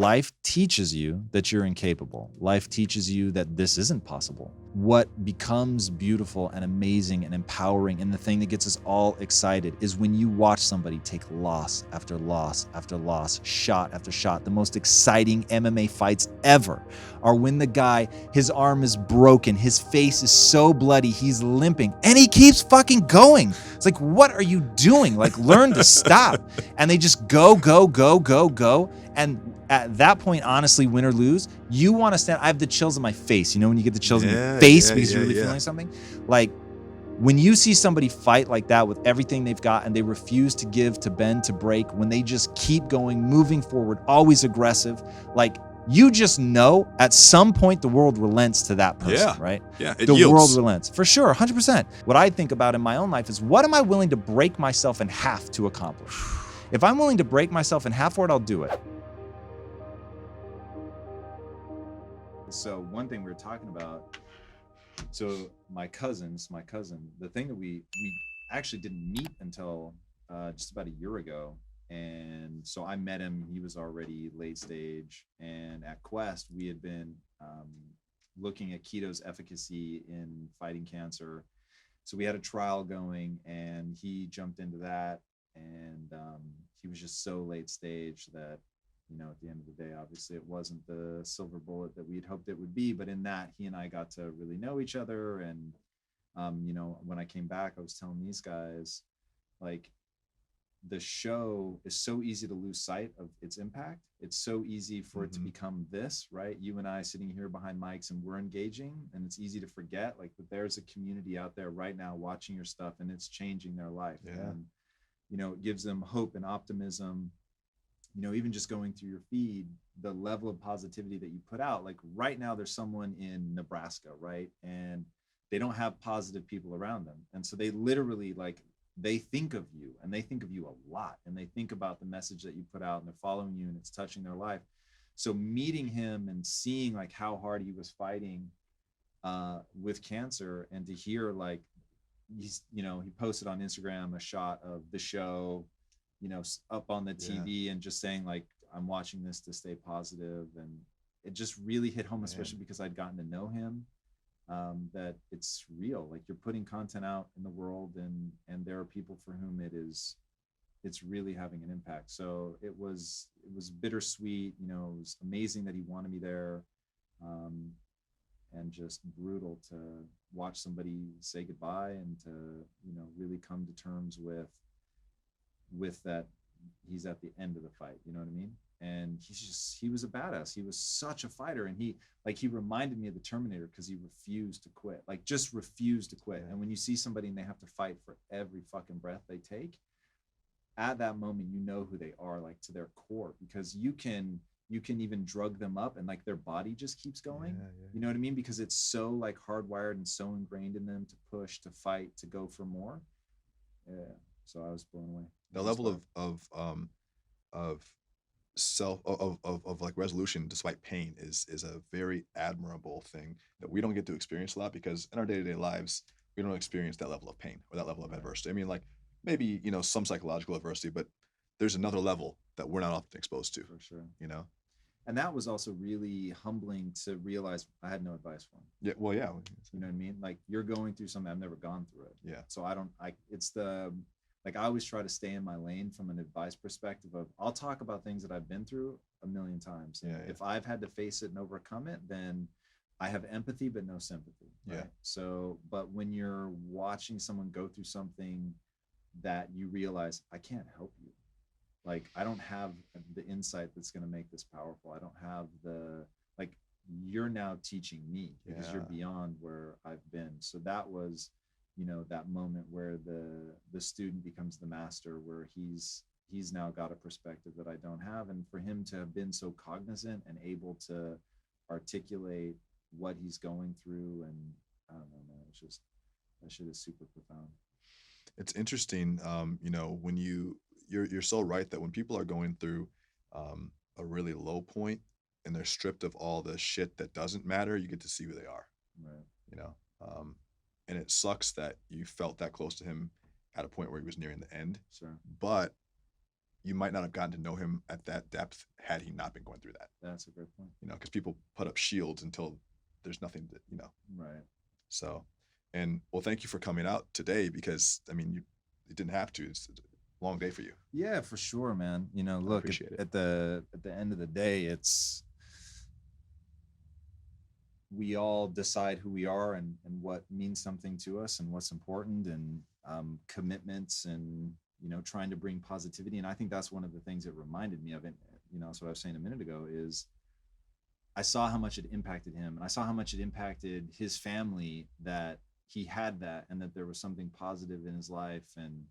life teaches you that you're incapable. Life teaches you that this isn't possible. What becomes beautiful and amazing and empowering, and the thing that gets us all excited, is when you watch somebody take loss after loss after loss, shot after shot. The most exciting MMA fights ever are when the guy, his arm is broken, his face is so bloody, he's limping, and he keeps fucking going. It's like, what are you doing? Like, learn to stop. And they just go, go, go, go, go. And at that point, honestly, win or lose, you want to stand. I have the chills on my face. You know when you get the chills on your face because you're really feeling something? Like, when you see somebody fight like that with everything they've got and they refuse to give, to bend, to break, when they just keep going, moving forward, always aggressive, like, you just know at some point the world relents to that person, right? Yeah, the yields. World relents. For sure, 100%. What I think about in my own life is, what am I willing to break myself in half to accomplish? If I'm willing to break myself in half for it, I'll do it. So one thing we were talking about, so my cousin, the thing that we actually didn't meet until just about a year ago. And so I met him, he was already late stage. And at Quest, we had been looking at keto's efficacy in fighting cancer. So we had a trial going and he jumped into that. And he was just so late stage that, you know, at the end of the day, obviously it wasn't the silver bullet that we'd hoped it would be, but in that, he and I got to really know each other. And, you know, when I came back, I was telling these guys, like, the show is so easy to lose sight of its impact. It's so easy for it to become this, right? You and I sitting here behind mics and we're engaging, and it's easy to forget, like, that there's a community out there right now watching your stuff and it's changing their life. And, you know, it gives them hope and optimism. You know, even just going through your feed, the level of positivity that you put out, like right now there's someone in Nebraska, right? And they don't have positive people around them. And so they literally, like, they think of you, and they think of you a lot, and they think about the message that you put out, and they're following you and it's touching their life. So meeting him and seeing like how hard he was fighting with cancer, and to hear, like, he's, you know, he posted on Instagram a shot of the show, you know, up on the TV and just saying, like, I'm watching this to stay positive. And it just really hit home, especially because I'd gotten to know him, that it's real. Like, you're putting content out in the world, and there are people for whom it's really having an impact. So it was bittersweet. You know, it was amazing that he wanted me there, and just brutal to watch somebody say goodbye, and to, you know, really come to terms with that he's at the end of the fight, you know what I mean? And he was a badass. He was such a fighter, and he reminded me of the Terminator, because he refused to quit, like, just refused to quit. And when you see somebody and they have to fight for every fucking breath they take, at that moment, you know who they are, like, to their core, because you can even drug them up and, like, their body just keeps going. You know what I mean? Because it's so, like, hardwired and so ingrained in them to push, to fight, to go for more. So I was blown away. The level of self of like resolution despite pain is a very admirable thing that we don't get to experience a lot, because in our day-to-day lives we don't experience that level of pain or that level of adversity. I mean, like, maybe, you know, some psychological adversity, but there's another level that we're not often exposed to. For sure. You know? And that was also really humbling to realize I had no advice for him. Yeah, well, yeah. You know what I mean? Like, you're going through something, I've never gone through it. Yeah. So I always try to stay in my lane from an advice perspective of, I'll talk about things that I've been through a million times. And if I've had to face it and overcome it, then I have empathy, but no sympathy. Right? Yeah. So, but when you're watching someone go through something that you realize, I can't help you. Like, I don't have the insight that's going to make this powerful. I don't have like, you're now teaching me, because you're beyond where I've been. So that was, you know, that moment where the student becomes the master, where he's now got a perspective that I don't have. And for him to have been so cognizant and able to articulate what he's going through, and I don't know, man, it's just, that shit is super profound. It's interesting, you know, when you're so right that when people are going through a really low point and they're stripped of all the shit that doesn't matter, you get to see who they are. Right. You know, and it sucks that you felt that close to him at a point where he was nearing the end. Sure. But you might not have gotten to know him at that depth had he not been going through that. That's a great point. You know, because people put up shields until there's nothing that, you know. Right. So, and well, thank you for coming out today because I mean, you didn't have to. It's a long day for you. Yeah, for sure, man. You know, I look, appreciate it. at the end of the day, it's we all decide who we are and what means something to us and what's important, and commitments, and you know, trying to bring positivity. And I think that's one of the things that reminded me of it. You know, that's what I was saying a minute ago, is I saw how much it impacted him, and I saw how much it impacted his family, that he had that, and that there was something positive in his life. And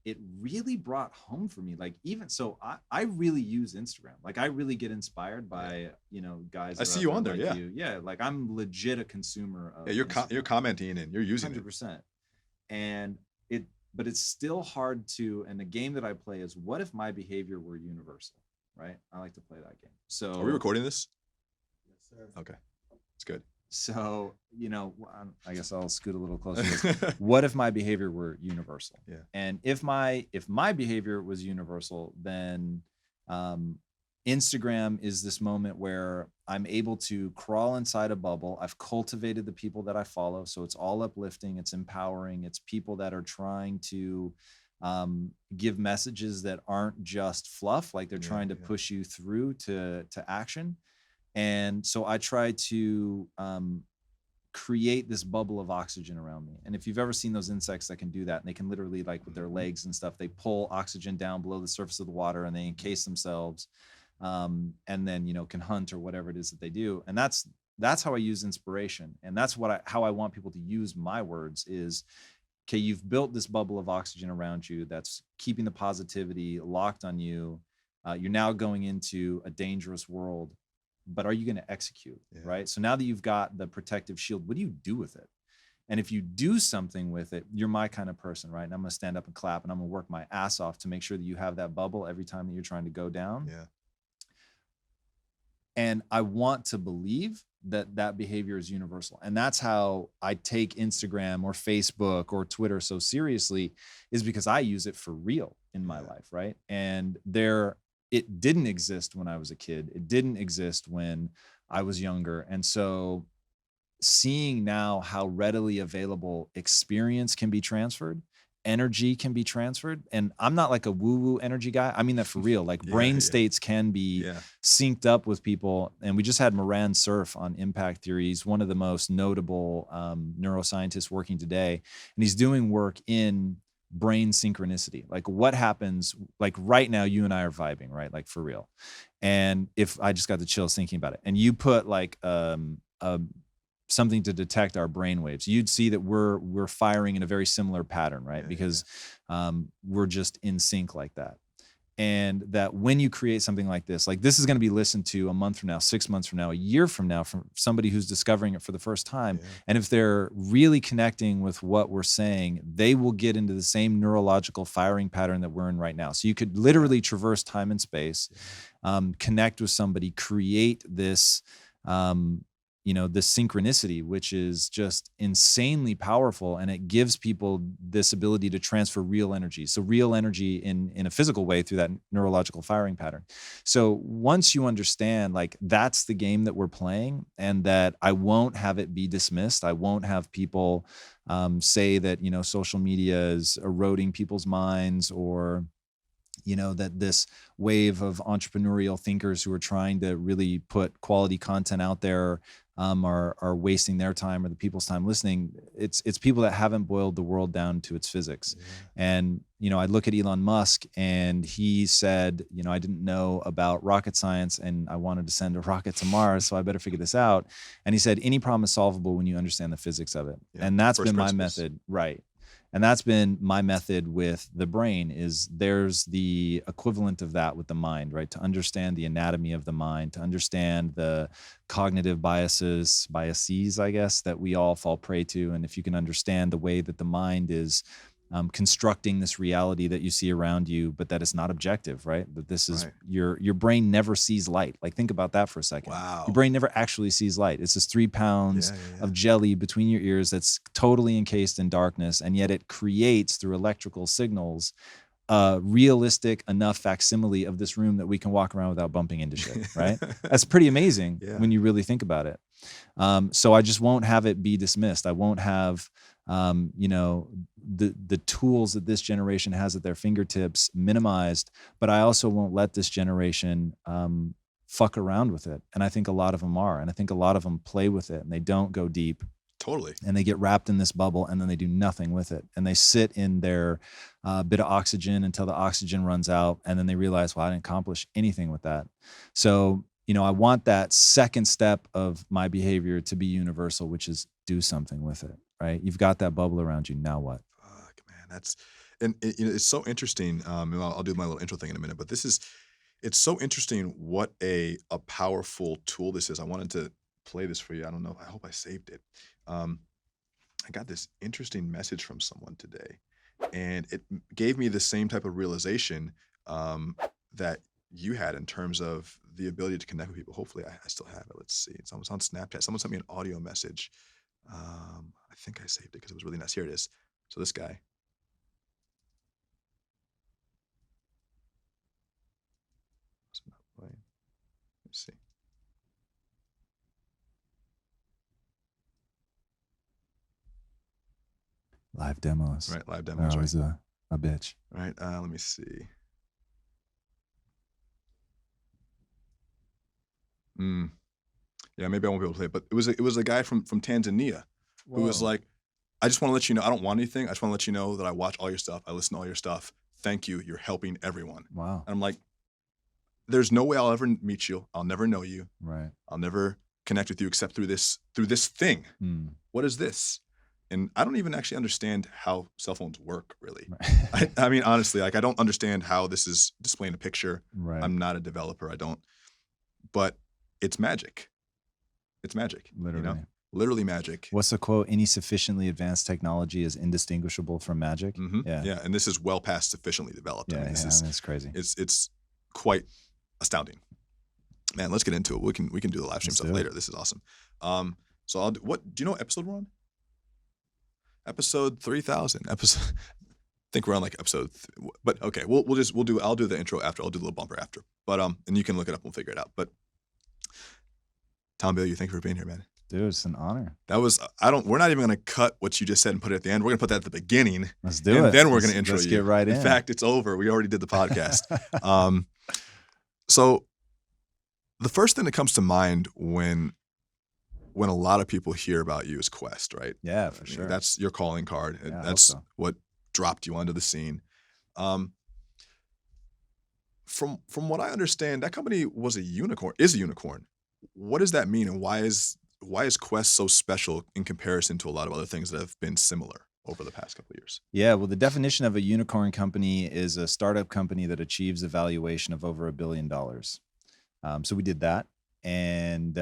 it really brought home for me. Like, even so, I really use Instagram. Like, I really get inspired by, you know, guys. I see you on there. like Yeah. you. Yeah. Like, I'm legit a consumer of. Yeah. You're commenting and you're using 100%. And but it's still hard to, and the game that I play is, what if my behavior were universal, right? I like to play that game. So it. Are we recording this? Yes, sir. Okay. It's good. So, you know, I guess I'll scoot a little closer. What if my behavior were universal? Yeah. And if my behavior was universal, then Instagram is this moment where I'm able to crawl inside a bubble. I've cultivated the people that I follow. So it's all uplifting, it's empowering, it's people that are trying to give messages that aren't just fluff, like they're trying to push you through to action. And so I try to create this bubble of oxygen around me. And if you've ever seen those insects that can do that, and they can literally, like with their legs and stuff, they pull oxygen down below the surface of the water and they encase themselves, and then, you know, can hunt or whatever it is that they do. And that's how I use inspiration. And that's how I want people to use my words is, okay, you've built this bubble of oxygen around you that's keeping the positivity locked on you. You're now going into a dangerous world, but are you going to execute? Right? So now that you've got the protective shield, what do you do with it? And if you do something with it, you're my kind of person, right? And I'm going to stand up and clap, and I'm going to work my ass off to make sure that you have that bubble every time that you're trying to go down. Yeah. And I want to believe that that behavior is universal. And that's how I take Instagram or Facebook or Twitter so seriously, is because I use it for real in my life, right? And it didn't exist when I was a kid. It didn't exist when I was younger. And so seeing now how readily available experience can be transferred, energy can be transferred. And I'm not like a woo-woo energy guy. I mean that for real. Like brain states can be synced up with people. And we just had Moran Cerf on impact theory. He's one of the most notable neuroscientists working today. And he's doing work in brain synchronicity. Like what happens, like right now, you and I are vibing, right? Like for real. And if I just got the chills thinking about it, and you put like something to detect our brain waves, you'd see that we're firing in a very similar pattern, right? Because we're just in sync like that. And that when you create something like this is going to be listened to a month from now, 6 months from now, a year from now, from somebody who's discovering it for the first time. And if they're really connecting with what we're saying, they will get into the same neurological firing pattern that we're in right now. So you could literally traverse time and space, connect with somebody, create this, this synchronicity, which is just insanely powerful. And it gives people this ability to transfer real energy. So real energy in a physical way through that neurological firing pattern. So once you understand, like, that's the game that we're playing, and that I won't have it be dismissed. I won't have people say that, social media is eroding people's minds, or that this wave of entrepreneurial thinkers who are trying to really put quality content out there are wasting their time or the people's time listening. It's people that haven't boiled the world down to its physics. And, I look at Elon Musk, and he said, I didn't know about rocket science, and I wanted to send a rocket to Mars, so I better figure this out. And he said, any problem is solvable when you understand the physics of it. And that's been my method. Right. And that's been my method with the brain. Is there's the equivalent of that with the mind, right? To understand the anatomy of the mind, to understand the cognitive biases, I guess, that we all fall prey to. And if you can understand the way that the mind is constructing this reality that you see around you, but that it's not objective, right? That this is your brain never sees light. Like, think about that for a second. Wow. Your brain never actually sees light. It's this 3 pounds of jelly between your ears that's totally encased in darkness, and yet it creates through electrical signals a realistic enough facsimile of this room that we can walk around without bumping into shit, right? That's pretty amazing Yeah. when you really think about it. So I just won't have it be dismissed. I won't have, the tools that this generation has at their fingertips minimized, but I also won't let this generation fuck around with it. And I think a lot of them are. And I think a lot of them play with it and they don't go deep. Totally. And they get wrapped in this bubble and then they do nothing with it. And they sit in their bit of oxygen until the oxygen runs out. And then they realize, well, I didn't accomplish anything with that. So, I want that second step of my behavior to be universal, which is do something with it, right? You've got that bubble around you. Now what? Fuck, man. It's so interesting. And I'll do my little intro thing in a minute, but it's so interesting what a powerful tool this is. I wanted to play this for you. I don't know. I hope I saved it. I got this interesting message from someone today, and it gave me the same type of realization that you had in terms of the ability to connect with people. Hopefully, I still have it. Let's see. It's almost on Snapchat. Someone sent me an audio message. I think I saved it because it was really nice. Here it is. So this guy. It's not playing. Let's see. Live demos. Right, live They're demos. always a bitch. Right. Let me see. Yeah, maybe I won't be able to play it, but it was a guy from Tanzania who was like, I just want to let you know, I don't want anything. I just want to let you know that I watch all your stuff. I listen to all your stuff. Thank you. You're helping everyone. Wow. And I'm like, there's no way I'll ever meet you. I'll never know you. Right. I'll never connect with you except through this thing. What is this? And I don't even actually understand how cell phones work, really. Right. I mean, honestly, like I don't understand how this is displaying a picture. Right. I'm not a developer. I don't. But it's magic. It's magic. Literally. Literally magic. What's the quote? Any sufficiently advanced technology is indistinguishable from magic. Mm-hmm. Yeah. And this is well past sufficiently developed. Yeah, I mean, it's crazy. It's quite astounding. Man, let's get into it. We can do the live stream stuff later. This is awesome. So do you know what episode we're on? Episode 3000. I think we're on like episode, but okay, I'll do the intro after. I'll do the little bumper after. But and you can look it up and figure it out. But Tom Bilyeu, thank you for being here, man. Dude, it's an honor. We're not even gonna cut what you just said and put it at the end. We're gonna put that at the beginning. Let's do it. And then we're gonna intro you. Let's get right in. In fact, it's over. We already did the podcast. So the first thing that comes to mind when a lot of people hear about you is Quest, right? Yeah, for sure. That's your calling card. Yeah, that's what dropped you onto the scene. From what I understand, that company is a unicorn. What does that mean, and why is Quest so special in comparison to a lot of other things that have been similar over the past couple of years? Yeah, well, the definition of a unicorn company is a startup company that achieves a valuation of over $1 billion. So we did that. And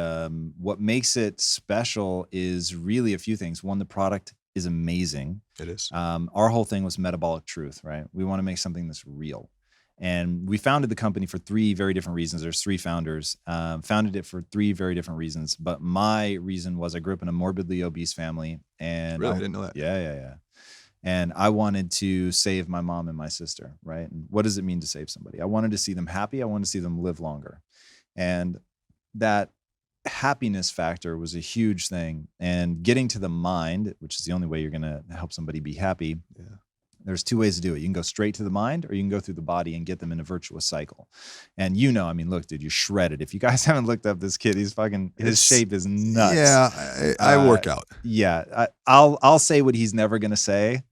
what makes it special is really a few things. One, the product is amazing. It is. Our whole thing was metabolic truth, right? We want to make something that's real. And we founded the company for 3 very different reasons. There's 3 founders. Founded it for 3 very different reasons. But my reason was I grew up in a morbidly obese family. And really? I didn't know that. Yeah. And I wanted to save my mom and my sister, right? And what does it mean to save somebody? I wanted to see them happy. I wanted to see them live longer. And that happiness factor was a huge thing. And getting to the mind, which is the only way you're going to help somebody be happy. Yeah. There's 2 ways to do it. You can go straight to the mind, or you can go through the body and get them in a virtuous cycle. And I mean, look, dude, you're shredded. If you guys haven't looked up this kid, his shape is nuts. Yeah, I work out. Yeah, I'll say what he's never gonna say.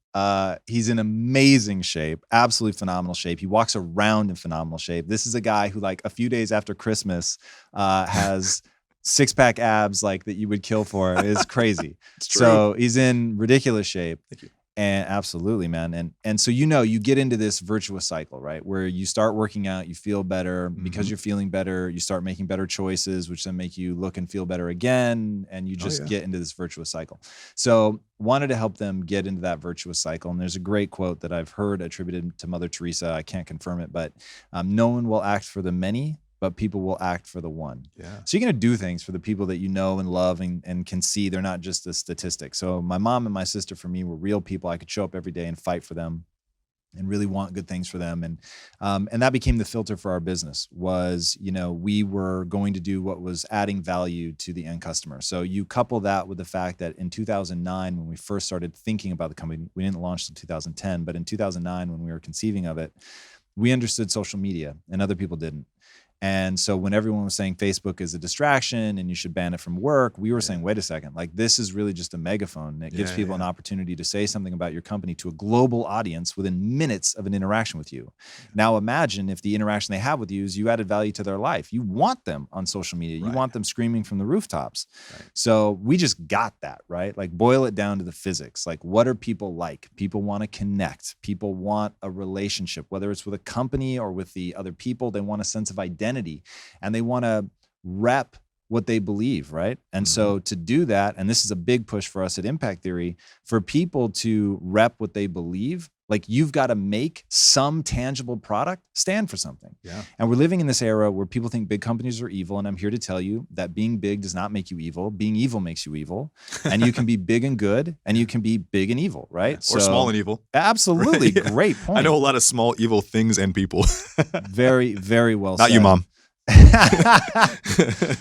He's in amazing shape, absolutely phenomenal shape. He walks around in phenomenal shape. This is a guy who, like, a few days after Christmas, has 6-pack abs like that you would kill for. It's crazy. It's true. So he's in ridiculous shape. Thank you. And absolutely, man. And so, you get into this virtuous cycle, right? Where you start working out, you feel better. Because you're feeling better, you start making better choices, which then make you look and feel better again. And you just get into this virtuous cycle. So wanted to help them get into that virtuous cycle. And there's a great quote that I've heard attributed to Mother Teresa. I can't confirm it, but no one will act for the many, but people will act for the one. Yeah. So you're going to do things for the people that you know and love and can see. They're not just a statistic. So my mom and my sister, for me, were real people. I could show up every day and fight for them. and really want good things for them. And that became the filter for our business was, we were going to do what was adding value to the end customer. So you couple that with the fact that in 2009, when we first started thinking about the company, we didn't launch in 2010, but in 2009, when we were conceiving of it, we understood social media and other people didn't. And so when everyone was saying Facebook is a distraction and you should ban it from work, we were saying, wait a second, like this is really just a megaphone. It gives people an opportunity to say something about your company to a global audience within minutes of an interaction with you. Now imagine if the interaction they have with you is you added value to their life. You want them on social media. You want them screaming from the rooftops. So we just got that, right? Like boil it down to the physics. Like what are people like? People want to connect. People want a relationship, whether it's with a company or with the other people. They want a sense of identity. And they want to rep what they believe, right? And so to do that, and this is a big push for us at Impact Theory, for people to rep what they believe, like you've got to make some tangible product stand for something. And we're living in this era where people think big companies are evil. And I'm here to tell you that being big does not make you evil. Being evil makes you evil. And you can be big and good, and you can be big and evil, right? Or small and evil. Absolutely. Right? Great point. I know a lot of small evil things and people. Very, very well said. Not you, Mom.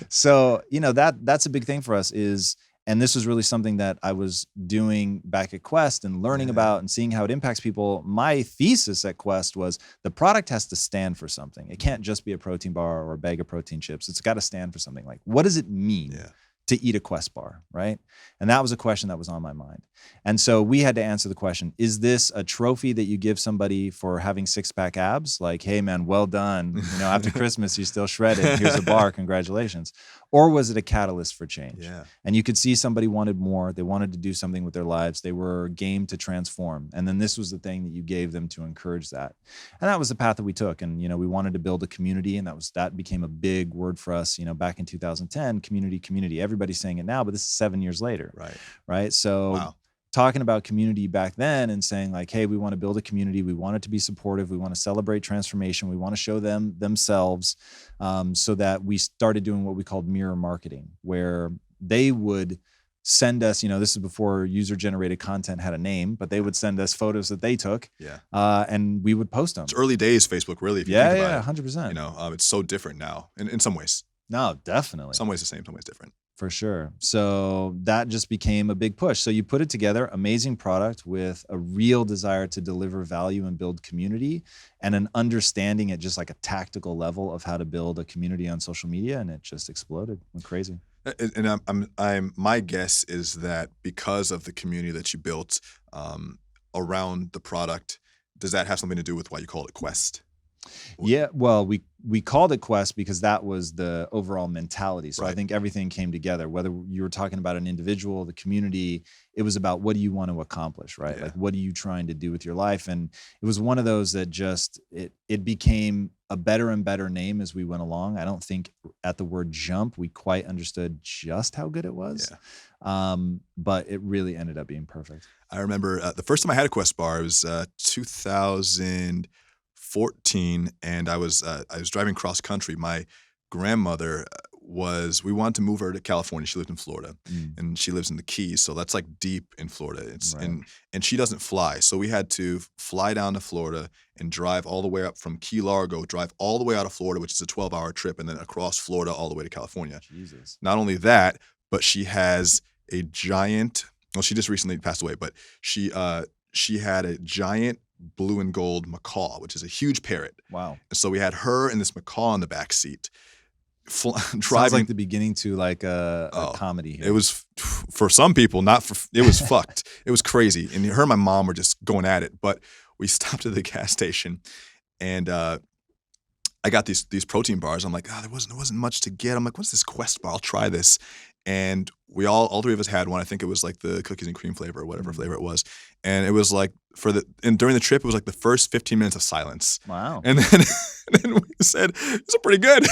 So, that's a big thing for us is, and this was really something that I was doing back at Quest and learning about and seeing how it impacts people. My thesis at Quest was the product has to stand for something. It can't just be a protein bar or a bag of protein chips. It's got to stand for something. Like, what does it mean to eat a Quest bar, right? And that was a question that was on my mind. And so we had to answer the question, is this a trophy that you give somebody for having six-pack abs? Like, hey man, well done. After Christmas, you still shredded. Here's a bar, congratulations. Or was it a catalyst for change? And you could see somebody wanted more. They wanted to do something with their lives. They were game to transform. And then this was the thing that you gave them to encourage that. And that was the path that we took. And, we wanted to build a community, and that became a big word for us, back in 2010, community. Everybody's saying it now, but this is 7 years later. Right. So talking about community back then and saying like, hey, we want to build a community. We want it to be supportive. We want to celebrate transformation. We want to show them themselves, so that we started doing what we called mirror marketing, where they would send us, this is before user-generated content had a name, but they would send us photos that they took, and we would post them. It's early days, Facebook, really, if you think about it. 100%. It's so different now in some ways. No, definitely. Some ways the same, some ways different. For sure. So that just became a big push. So you put it together, amazing product with a real desire to deliver value and build community, and an understanding at just like a tactical level of how to build a community on social media, and it just exploded. Went crazy. And my guess is that because of the community that you built around the product, does that have something to do with why you call it Quest? Yeah, well, we called it Quest because that was the overall mentality. So I think everything came together. Whether you were talking about an individual, the community, it was about what do you want to accomplish, right? Like what are you trying to do with your life? And it was one of those that just it became a better and better name as we went along. I don't think at the word jump we quite understood just how good it was, but it really ended up being perfect. I remember the first time I had a Quest bar, it was 2014, and I was driving cross country. My grandmother we wanted to move her to California. She lived in Florida, and she lives in the Keys, so that's like deep in Florida. And she doesn't fly, so we had to fly down to Florida and drive all the way up from Key Largo, drive all the way out of Florida, which is a 12-hour trip, and then across Florida all the way to California. Jesus. Not only that, but she has a giant. Well, she just recently passed away, but she had a giant blue and gold macaw, which is a huge parrot. Wow. And so we had her and this macaw in the back seat. Driving. Sounds like the beginning to like a comedy here. It was, for some people, it was fucked. It was crazy. And her and my mom were just going at it. But we stopped at the gas station, and I got these protein bars. I'm like, there wasn't much to get. I'm like, what's this Quest bar? I'll try this. And we all three of us had one. I think it was like the cookies and cream flavor or whatever flavor it was. And it was like during the trip, it was like the first 15 minutes of silence. Wow. And then we said, these are pretty good.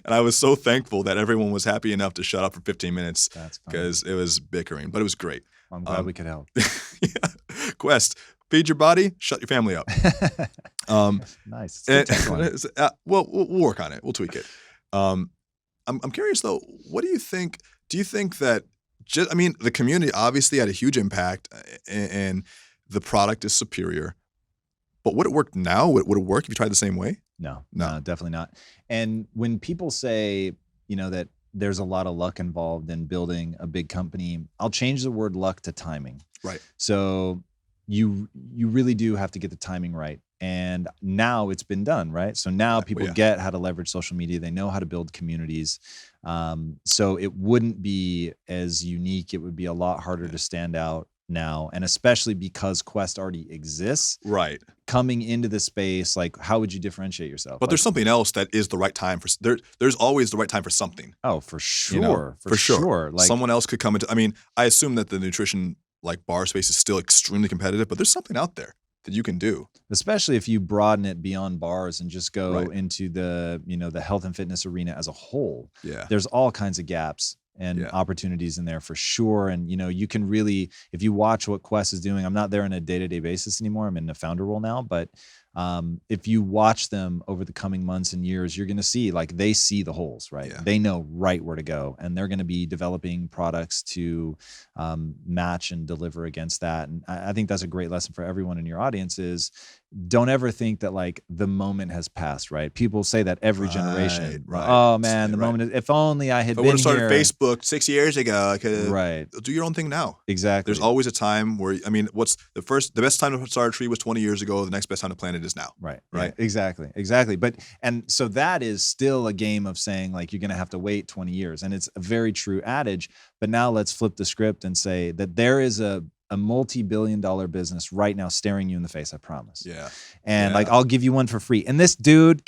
And I was so thankful that everyone was happy enough to shut up for 15 minutes because it was bickering, but it was great. I'm glad we could help. Quest, feed your body, shut your family up. Nice. We'll work on it. We'll tweak it. I'm curious though, what do you think? Do you think that the community obviously had a huge impact, and the product is superior, But would it work now? Would it work if you tried the same way? No, No. definitely not. And when people say, that there's a lot of luck involved in building a big company, I'll change the word luck to timing. Right. So you really do have to get the timing right. And now it's been done, right? So now people get how to leverage social media. They know how to build communities. So it wouldn't be as unique. It would be a lot harder to stand out now. And especially because Quest already exists. Right. Coming into the space, like, how would you differentiate yourself? But there's something else that is the right time for, there's always the right time for something. Oh, for sure. For sure. sure. Like, someone else could come into, I mean, I assume that the nutrition like bar space is still extremely competitive, but there's something out there that you can do. Especially if you broaden it beyond bars and just go into the, the health and fitness arena as a whole. Yeah. There's all kinds of gaps and opportunities in there for sure. And, you can really, if you watch what Quest is doing, I'm not there on a day-to-day basis anymore. I'm in the founder role now, but if you watch them over the coming months and years, you're going to see, like, they see the holes, right? Yeah. They know right where to go, and they're going to be developing products to match and deliver against that. And I think that's a great lesson for everyone in your audience is don't ever think that like the moment has passed, right? People say that every generation. Right. Oh man, the moment is, if only I had been here. I would have started Facebook 6 years ago. I could do your own thing now. Exactly. There's always a time where, I mean, what's the best time to start a tree was 20 years ago. The next best time to plant it is now. Right. Right. Yeah, exactly. But, and so that is still a game of saying like, you're going to have to wait 20 years. And it's a very true adage, but now let's flip the script and say that there is a multi-billion-dollar business right now staring you in the face, I promise. Yeah. And like, I'll give you one for free. And this dude,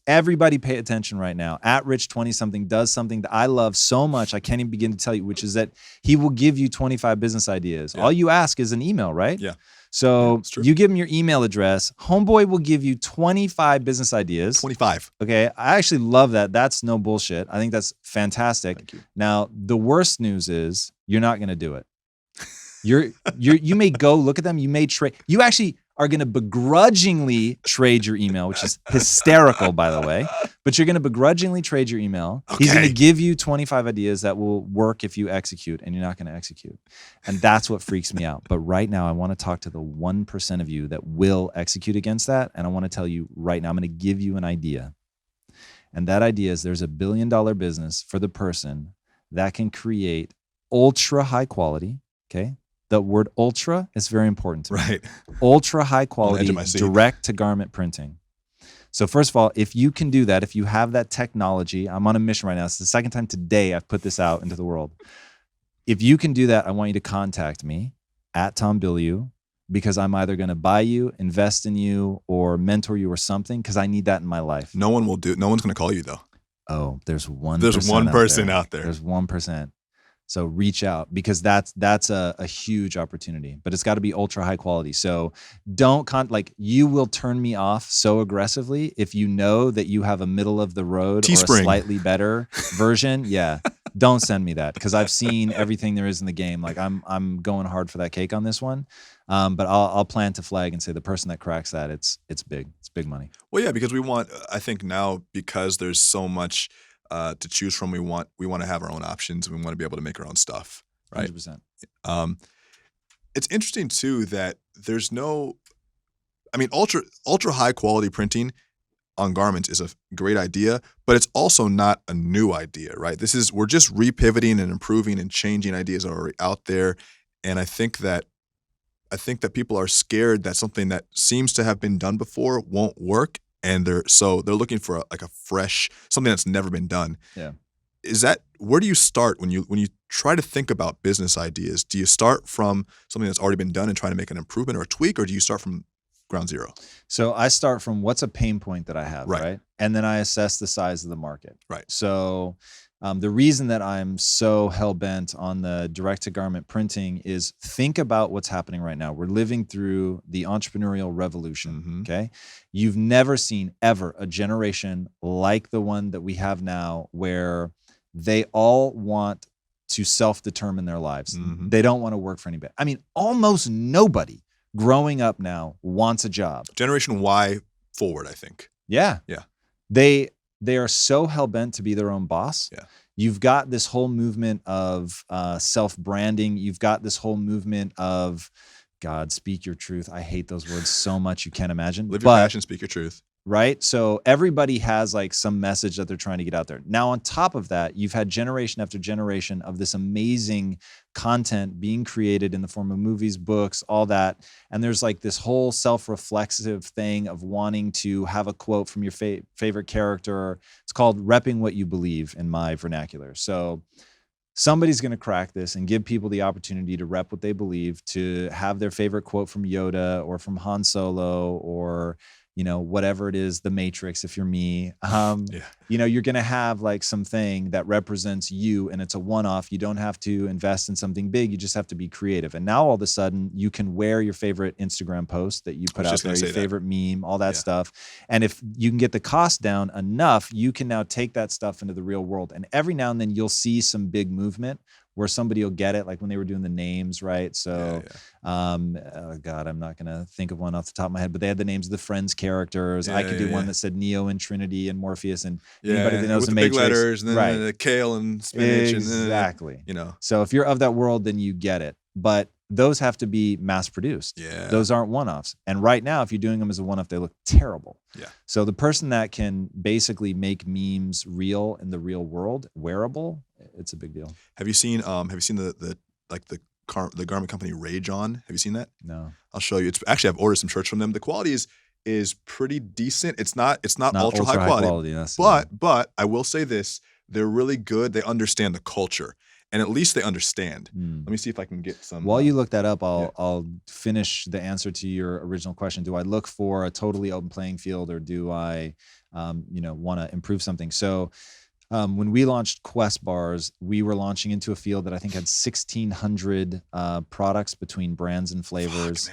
everybody pay attention right now. At Rich 20-something does something that I love so much, I can't even begin to tell you, which is that he will give you 25 business ideas. Yeah. All you ask is an email, right? Yeah. So you give him your email address. Homeboy will give you 25 business ideas. 25. Okay. I actually love that. That's no bullshit. I think that's fantastic. Thank you. Now, the worst news is you're not going to do it. You may go look at them. You may trade. You actually are going to begrudgingly trade your email, which is hysterical, by the way. But you're going to begrudgingly trade your email. Okay. He's going to give you 25 ideas that will work if you execute, and you're not going to execute. And that's what freaks me out. But right now, I want to talk to the 1% of you that will execute against that. And I want to tell you right now, I'm going to give you an idea. And that idea is there's $1 billion business for the person that can create ultra high quality. Okay. The word ultra is very important to me. Right. Ultra high quality, direct to garment printing. So first of all, if you can do that, if you have that technology, I'm on a mission right now. It's the second time today I've put this out into the world. If you can do that, I want you to contact me at Tom Bilyeu, because I'm either going to buy you, invest in you, or mentor you or something, because I need that in my life. No one will do it. No one's going to call you though. Oh, there's one person out there. There's 1%. So reach out, because that's a huge opportunity, but it's got to be ultra high quality. So don't you will turn me off so aggressively if you know that you have a middle of the road or a slightly better version. Yeah. Don't send me that, because I've seen everything there is in the game. Like I'm going hard for that cake on this one. But I'll plant a flag and say the person that cracks that, it's big. It's big money. Well, yeah, because I think now, because there's so much to choose from, we want to have our own options, and we want to be able to make our own stuff, right? 100%. It's interesting too that there's ultra high quality printing on garments is a great idea, but it's also not a new idea, right? We're just repivoting and improving and changing ideas that are already out there, and I think that people are scared that something that seems to have been done before won't work. And they're looking for a fresh, something that's never been done. Yeah. Where do you start when you try to think about business ideas? Do you start from something that's already been done and try to make an improvement or a tweak, or do you start from ground zero? So I start from what's a pain point that I have, right? And then I assess the size of the market. Right. So the reason that I'm so hell-bent on the direct-to-garment printing is think about what's happening right now. We're living through the entrepreneurial revolution, okay? You've never seen ever a generation like the one that we have now, where they all want to self-determine their lives. They don't want to work for anybody. I mean, almost nobody growing up now wants a job. Generation Y forward, I think. Yeah. Yeah. They are so hell-bent to be their own boss. Yeah. You've got this whole movement of self-branding. You've got this whole movement of God, speak your truth. I hate those words so much. You can't imagine. Live your passion, speak your truth. Right? So everybody has like some message that they're trying to get out there. Now, on top of that, you've had generation after generation of this amazing content being created in the form of movies, books, all that. And there's like this whole self-reflexive thing of wanting to have a quote from your favorite character. It's called repping what you believe in my vernacular. So somebody's going to crack this and give people the opportunity to rep what they believe, to have their favorite quote from Yoda or from Han Solo or, you know, whatever it is, the Matrix, if you're me. You know, you're going to have like something that represents you, and it's a one-off. You don't have to invest in something big. You just have to be creative. And now all of a sudden you can wear your favorite Instagram post that you put out there, your favorite meme, all that stuff. And if you can get the cost down enough, you can now take that stuff into the real world. And every now and then you'll see some big movement where somebody will get it, like when they were doing the names, right? So, oh God, I'm not going to think of one off the top of my head, but they had the names of the Friends characters. I could do one that said Neo and Trinity and Morpheus and anybody that knows the Matrix. Big letters, and then the kale and spinach. Exactly. And, you know. So if you're of that world, then you get it. But those have to be mass produced. Yeah. Those aren't one-offs. And right now, if you're doing them as a one-off, they look terrible. Yeah. So the person that can basically make memes real in the real world, wearable, it's a big deal. Have you seen the garment company Rageon? Have you seen that? No. I'll show you. It's actually, I've ordered some shirts from them. The quality is pretty decent. It's not ultra high quality. But I will say this, they're really good. They understand the culture. And at least they understand. Let me see if I can get some. While you look that up, I'll finish the answer to your original question. Do I look for a totally open playing field, or do I, want to improve something? So when we launched Quest bars, we were launching into a field that I think had 1,600 products between brands and flavors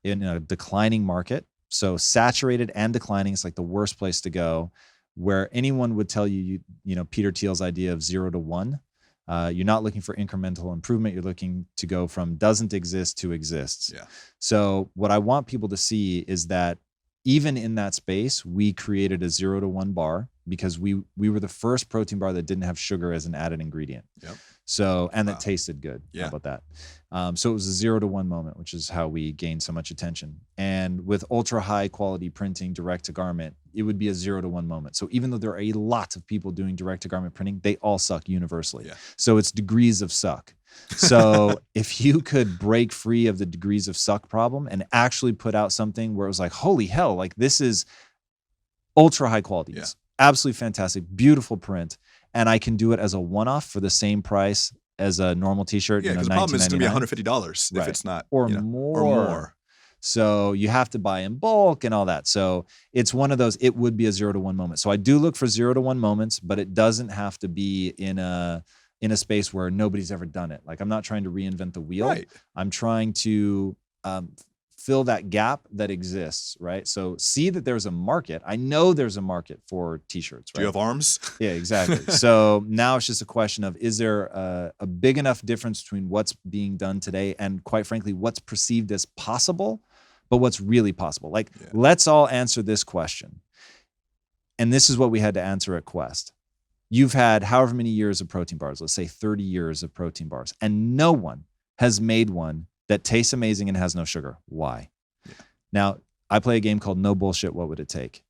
in a declining market. So saturated and declining. It's like the worst place to go, where anyone would tell you, Peter Thiel's idea of 0 to 1. You're not looking for incremental improvement. You're looking to go from doesn't exist to exists. Yeah. So what I want people to see is that even in that space, we created a 0 to 1 bar because we were the first protein bar that didn't have sugar as an added ingredient. Yep. So, and that tasted good. Yeah. How about that? So it was a 0 to 1 moment, which is how we gained so much attention. And with ultra high quality printing direct to garment, it would be a 0 to 1 moment. So even though there are a lot of people doing direct to garment printing, they all suck universally. Yeah. So it's degrees of suck. So if you could break free of the degrees of suck problem and actually put out something where it was like, holy hell, like this is ultra high quality. Yeah. It's absolutely fantastic, beautiful print. And I can do it as a one-off for the same price as a normal t-shirt. Yeah, because the problem is it's going to be $150 if it's not. Or more. So you have to buy in bulk and all that. So it's one of those, it would be a 0 to 1 moment. So I do look for 0 to 1 moments, but it doesn't have to be in a space where nobody's ever done it. Like I'm not trying to reinvent the wheel. Right. I'm trying to fill that gap that exists, right? So see that there's a market. I know there's a market for t-shirts, right? Do you have arms? Yeah, exactly. So now it's just a question of, is there a big enough difference between what's being done today and, quite frankly, what's perceived as possible, but what's really possible? Like, let's all answer this question. And this is what we had to answer at Quest. You've had however many years of protein bars, let's say 30 years of protein bars, and no one has made one that tastes amazing and has no sugar. Why? Yeah. Now, I play a game called No Bullshit, What Would It Take?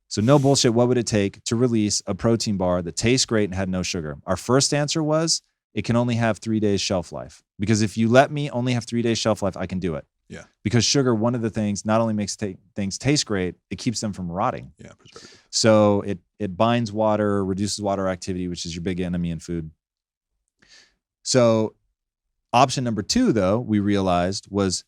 So no bullshit, what would it take to release a protein bar that tastes great and had no sugar? Our first answer was, it can only have 3 days shelf life. Because if you let me only have 3 days shelf life, I can do it. Yeah. Because sugar, one of the things, not only makes things taste great, it keeps them from rotting. Yeah, preservative. So it binds water, reduces water activity, which is your big enemy in food. So option number 2, though, we realized was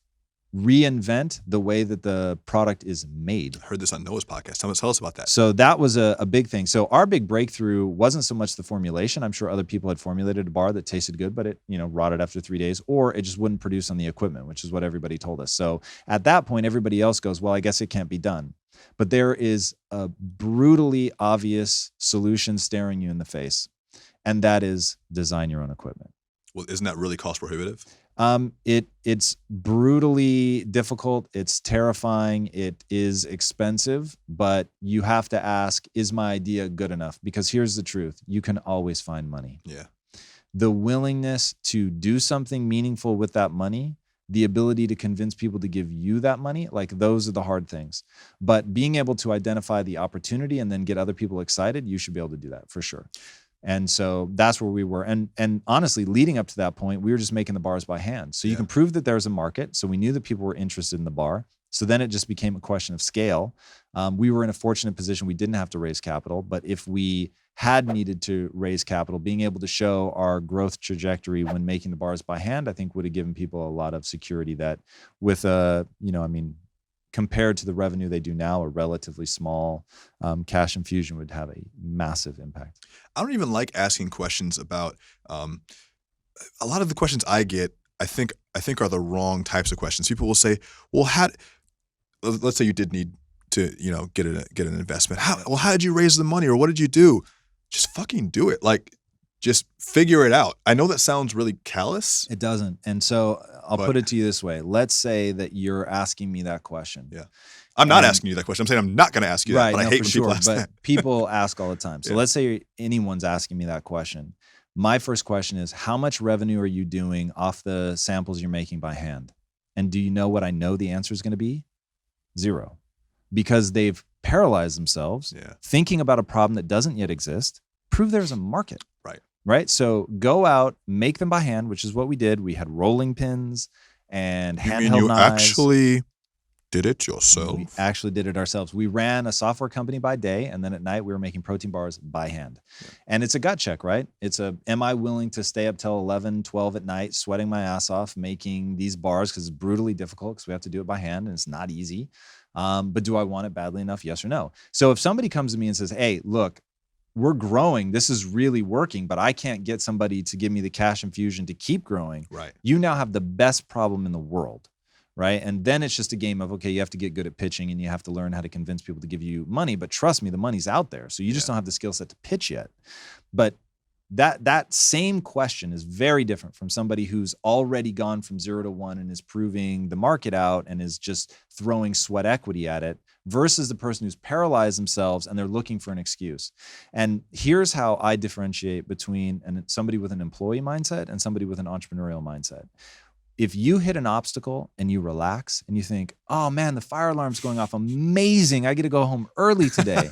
reinvent the way that the product is made. I heard this on Noah's podcast. Tell us about that. So that was a big thing. So our big breakthrough wasn't so much the formulation. I'm sure other people had formulated a bar that tasted good, but it, rotted after 3 days, or it just wouldn't produce on the equipment, which is what everybody told us. So at that point, everybody else goes, well, I guess it can't be done. But there is a brutally obvious solution staring you in the face, and that is design your own equipment. Well, isn't that really cost prohibitive? It's brutally difficult. It's terrifying. It is expensive, but you have to ask, is my idea good enough? Because here's the truth. You can always find money. Yeah. The willingness to do something meaningful with that money the ability to convince people to give you that money, like those are the hard things. But being able to identify the opportunity and then get other people excited, you should be able to do that for sure. And so that's where we were. And honestly, leading up to that point, we were just making the bars by hand. So you can prove that there's a market. So we knew that people were interested in the bar. So then it just became a question of scale. We were in a fortunate position. We didn't have to raise capital, but if we had needed to raise capital, being able to show our growth trajectory when making the bars by hand, I think would have given people a lot of security that with compared to the revenue they do now, a relatively small cash infusion would have a massive impact. I don't even like asking questions about a lot of the questions I get, I think are the wrong types of questions. People will say, well, let's say you did need to, get an investment. How did you raise the money, or what did you do? Just fucking do it. Like, just figure it out. I know that sounds really callous. It doesn't. And so I'll put it to you this way. Let's say that you're asking me that question. Yeah. I'm not asking you that question. I'm saying I'm not going to ask you that, but I hate when people ask that. People ask all the time. So let's say anyone's asking me that question. My first question is, how much revenue are you doing off the samples you're making by hand? And do you know what I know the answer is going to be? 0. Because they've paralyzed themselves thinking about a problem that doesn't yet exist. Prove there's a market. Right. So go out, make them by hand, which is what we did. We had rolling pins and handheld knives. Actually did it yourself? We actually did it ourselves. We ran a software company by day, and then at night we were making protein bars by hand. Yeah. And it's a gut check, right? Am I willing to stay up till 11, 12 at night, sweating my ass off, making these bars, because it's brutally difficult because we have to do it by hand and it's not easy. But do I want it badly enough? Yes or no? So if somebody comes to me and says, hey, look, we're growing, this is really working, but I can't get somebody to give me the cash infusion to keep growing. Right. You now have the best problem in the world, right? And then it's just a game of, okay, you have to get good at pitching and you have to learn how to convince people to give you money, but trust me, the money's out there. So you just don't have the skill set to pitch yet. But that same question is very different from somebody who's already gone from 0 to 1 and is proving the market out and is just throwing sweat equity at it, versus the person who's paralyzed themselves and they're looking for an excuse. And here's how I differentiate between somebody with an employee mindset and somebody with an entrepreneurial mindset. If you hit an obstacle and you relax and you think, oh man, the fire alarm's going off, amazing, I get to go home early today.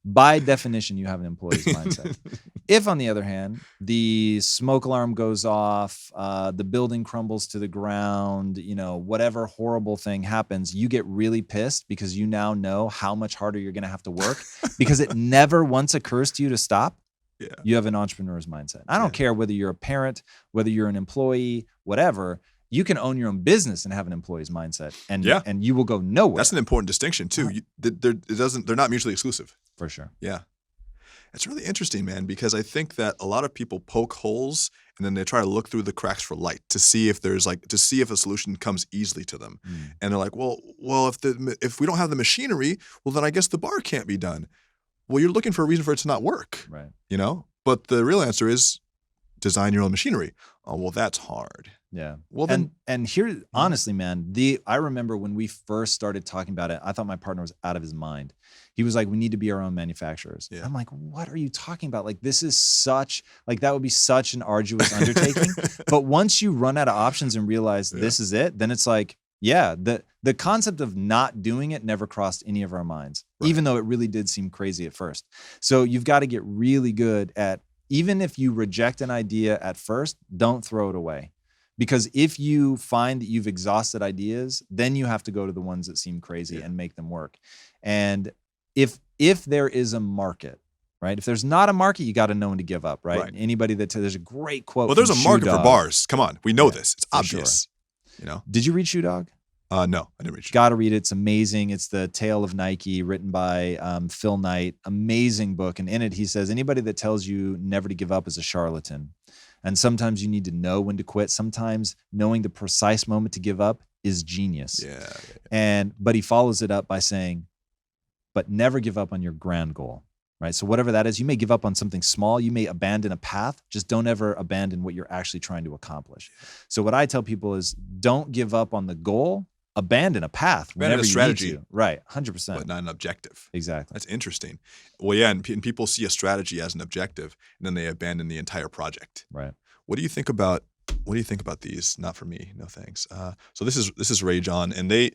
By definition, you have an employee's mindset. If, on the other hand, the smoke alarm goes off, the building crumbles to the ground, whatever horrible thing happens, you get really pissed because you now know how much harder you're going to have to work because it never once occurs to you to stop. Yeah. You have an entrepreneur's mindset. I don't care whether you're a parent, whether you're an employee, whatever. You can own your own business and have an employee's mindset, and you will go nowhere. That's an important distinction too. They're not mutually exclusive. For sure. Yeah. It's really interesting, man, because I think that a lot of people poke holes and then they try to look through the cracks for light to see if a solution comes easily to them. And they're like, well, if we don't have the machinery, well, then I guess the bar can't be done. Well, you're looking for a reason for it to not work, right? But the real answer is design your own machinery. Oh, well, that's hard. Yeah. Well, then, and here, honestly, man, I remember when we first started talking about it, I thought my partner was out of his mind. He was like, we need to be our own manufacturers. Yeah. I'm like, what are you talking about? Like, this is that would be such an arduous undertaking. But once you run out of options and realize this is it, then it's like, the concept of not doing it never crossed any of our minds, even though it really did seem crazy at first. So you've got to get really good at, even if you reject an idea at first, don't throw it away. Because if you find that you've exhausted ideas, then you have to go to the ones that seem crazy and make them work. And if there is a market, right? If there's not a market, you got to know when to give up, right? Anybody there's a great quote. Well, there's a market for bars. Come on, we know this. It's obvious. Sure. Did you read Shoe Dog? No, I didn't read Shoe Dog. Got to read it. It's amazing. It's the tale of Nike, written by Phil Knight. Amazing book. And in it, he says, anybody that tells you never to give up is a charlatan. And sometimes you need to know when to quit. Sometimes knowing the precise moment to give up is genius. But he follows it up by saying, but never give up on your grand goal, right? So whatever that is, you may give up on something small. You may abandon a path. Just don't ever abandon what you're actually trying to accomplish. So what I tell people is, don't give up on the goal. Abandon a path whenever you need to. Right, 100%. But not an objective. Exactly. That's interesting. Well, yeah, and people see a strategy as an objective, and then they abandon the entire project. Right. What do you think about What do you think about these? Not for me, no thanks. So this is Rageon, and they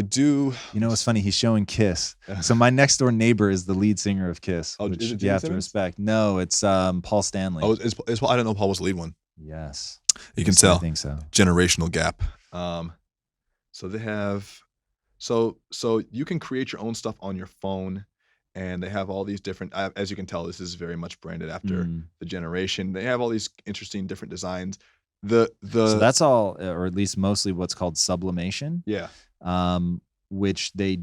do. You know, it's funny. He's showing Kiss. So my next door neighbor is the lead singer of Kiss, Oh, which is it you Gene have to Simmons? respect. No, it's Paul Stanley. Oh, it's Paul. I didn't know Paul was the lead one. Yes, You can yes, I tell think so. generational gap. So they have, so you can create your own stuff on your phone, and they have all these different. As you can tell, this is very much branded after Mm. the generation. They have all these interesting different designs. So that's all, or at least mostly, what's called sublimation. Yeah. Which they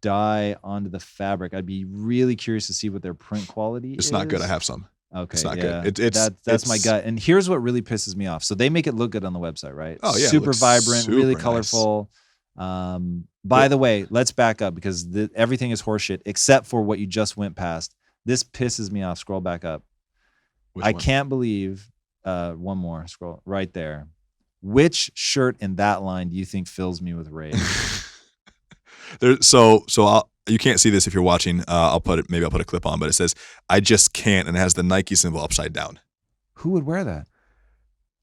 dye onto the fabric. I'd be really curious to see what their print quality is. It's not good. I have some. Okay, It's not yeah. good. That's my gut. And here's what really pisses me off. So they make it look good on the website, right? Oh, yeah, it super looks vibrant, really super nice. colorful. By the way, let's back up because everything is horseshit except for what you just went past. This pisses me off. Scroll back up. Which I one? can't believe. One more. Scroll right there. Which shirt in that line do you think fills me with rage? You can't see this if you're watching. Maybe I'll put a clip on, but it says "I just can't," and it has the Nike symbol upside down. Who would wear that?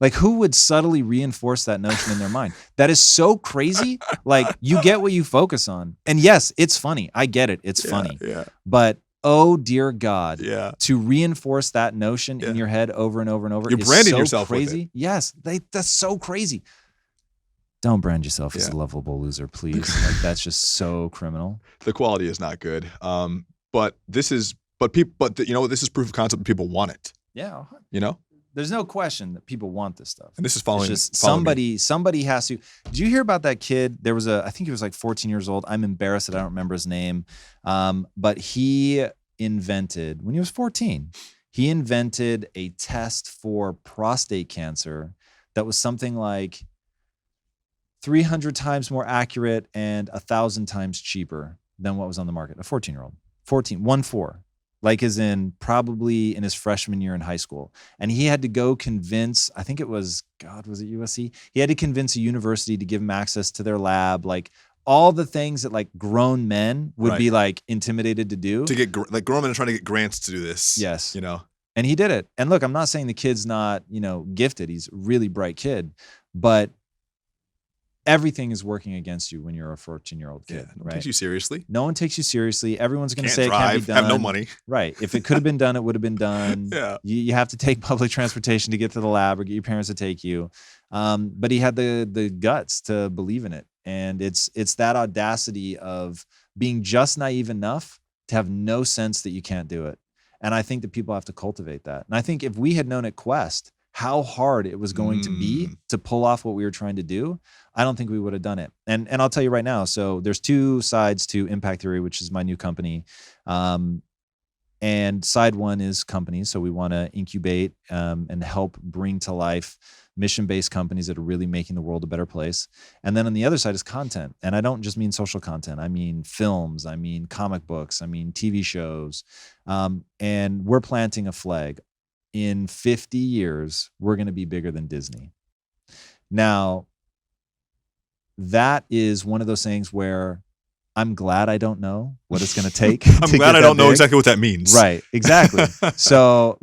Like, who would subtly reinforce that notion in their mind? That is so crazy. Like, you get what you focus on. And yes, it's funny. I get it. It's funny. Yeah. But oh dear God, Yeah. to reinforce that notion in Yeah. your head over and over and over You're is branding so yourself with crazy. Yes, that's so crazy. Don't brand yourself as Yeah. a lovable loser, please. Like, that's just so criminal. The quality is not good. But this is proof of concept that people want it. Yeah. You know, There's no question that people want this stuff. and this is It's following. just following me. somebody has to. Did you hear about that kid? There was I think he was like 14 years old. I'm embarrassed that I don't remember his name. But he invented, when he was 14, he invented a test for prostate cancer that was something like 300 times more accurate and 1,000 times cheaper than what was on the market. A 14-year-old, 14, like as in probably in his freshman year in high school. And he had to go convince, I think it was, was it USC? He had to convince a university to give him access to their lab, like all the things that like grown men would be like intimidated to do. To get like grown men are trying to get grants to do this. Yes. You know. And he did it. And look, I'm not saying the kid's not, gifted. He's a really bright kid, but everything is working against you when you're a 14-year-old kid, No one right? takes you seriously. No one takes you seriously. Everyone's going to Can't say drive. it can't be done. Have no money. Right. If it could have been done, it would have been done. Yeah. You have to take public transportation to get to the lab or get your parents to take you. But he had the guts to believe in it. And it's that audacity of being just naive enough to have no sense that you can't do it. And I think that people have to cultivate that. And I think if we had known at Quest how hard it was going to be to pull off what we were trying to do, I don't think we would have done it. And I'll tell you right now, so there's two sides to Impact Theory, which is my new company. And side one is companies. So we want to incubate and help bring to life mission-based companies that are really making the world a better place. And then on the other side is content. And I don't just mean social content. I mean films. I mean comic books. I mean TV shows. And we're planting a flag. In 50 years, we're going to be bigger than Disney. Now, that is one of those things where I'm glad I don't know what it's going to take. I'm glad I don't know exactly what that means. Right, exactly. So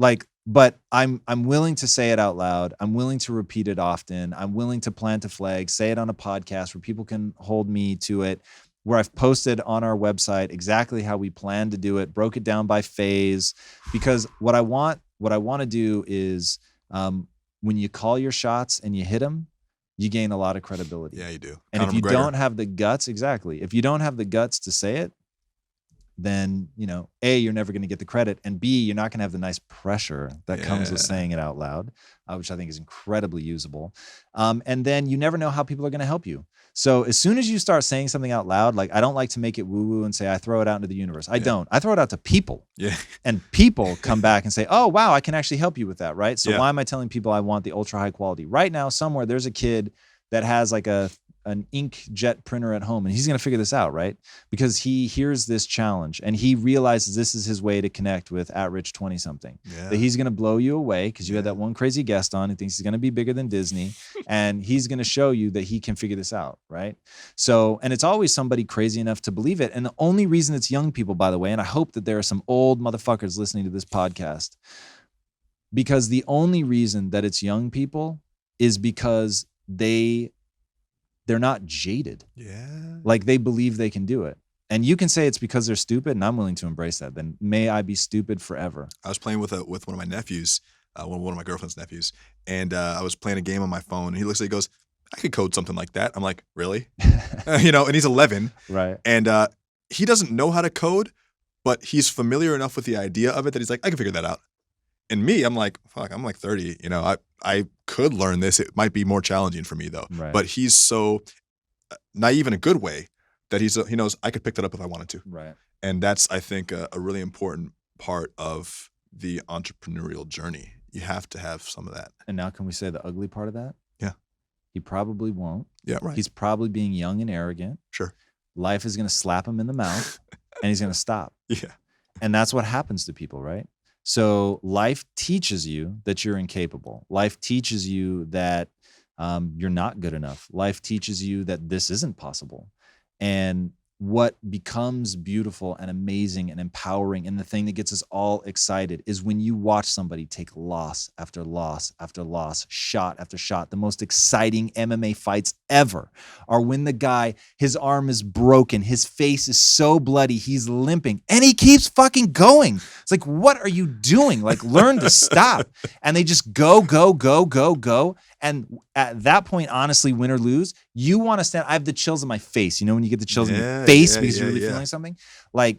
but I'm willing to say it out loud. I'm willing to repeat it often. I'm willing to plant a flag, say it on a podcast where people can hold me to it, where I've posted on our website exactly how we plan to do it, broke it down by phase, because what I want to do is when you call your shots and you hit them, you gain a lot of credibility. Yeah, you do. And if you don't have the guts, if you don't have the guts to say it, then, A, you're never going to get the credit. And B, you're not going to have the nice pressure that comes with saying it out loud, which I think is incredibly usable. And then you never know how people are going to help you. So as soon as you start saying something out loud, like I don't like to make it woo-woo and say I throw it out into the universe. I don't. I throw it out to people. Yeah. And people come back and say, oh, wow, I can actually help you with that, right? So why am I telling people I want the ultra high quality? Right now, somewhere there's a kid that has like an inkjet printer at home, and he's going to figure this out, right? Because he hears this challenge and he realizes this is his way to connect with at-rich 20-something. Yeah. That he's going to blow you away because you had that one crazy guest on who thinks he's going to be bigger than Disney, and he's going to show you that he can figure this out, right? So, and it's always somebody crazy enough to believe it. And the only reason it's young people, by the way, and I hope that there are some old motherfuckers listening to this podcast, because the only reason that it's young people is because they're not jaded. Yeah. Like they believe they can do it. And you can say it's because they're stupid, and I'm willing to embrace that. Then may I be stupid forever. I was playing with one of my nephews, one of my girlfriend's nephews, and I was playing a game on my phone, and he looks at it, he goes, I could code something like that. I'm like, really? You know, and he's 11. Right. And he doesn't know how to code, but he's familiar enough with the idea of it that he's like, I can figure that out. And me, I'm like, fuck, I'm like 30. You know, I could learn this. It might be more challenging for me though. Right. But he's so naive in a good way that he knows I could pick that up if I wanted to. Right. And that's, I think, a really important part of the entrepreneurial journey. You have to have some of that. And now can we say the ugly part of that? Yeah. He probably won't. Yeah, right. He's probably being young and arrogant. Sure. Life is going to slap him in the mouth and he's going to stop. Yeah. And that's what happens to people, right? So life teaches you that you're incapable. Life teaches you that you're not good enough. Life teaches you that this isn't possible. And what becomes beautiful and amazing and empowering, and the thing that gets us all excited, is when you watch somebody take loss after loss after loss, shot after shot. The most exciting MMA fights ever are when the guy, his arm is broken, his face is so bloody, he's limping, and he keeps fucking going. It's like, what are you doing? Like, learn to stop. And they just go, go, go, go, go. And at that point, honestly, win or lose, you want to stand. I have the chills in my face. You know, when you get the chills in your face because you're really feeling something? Like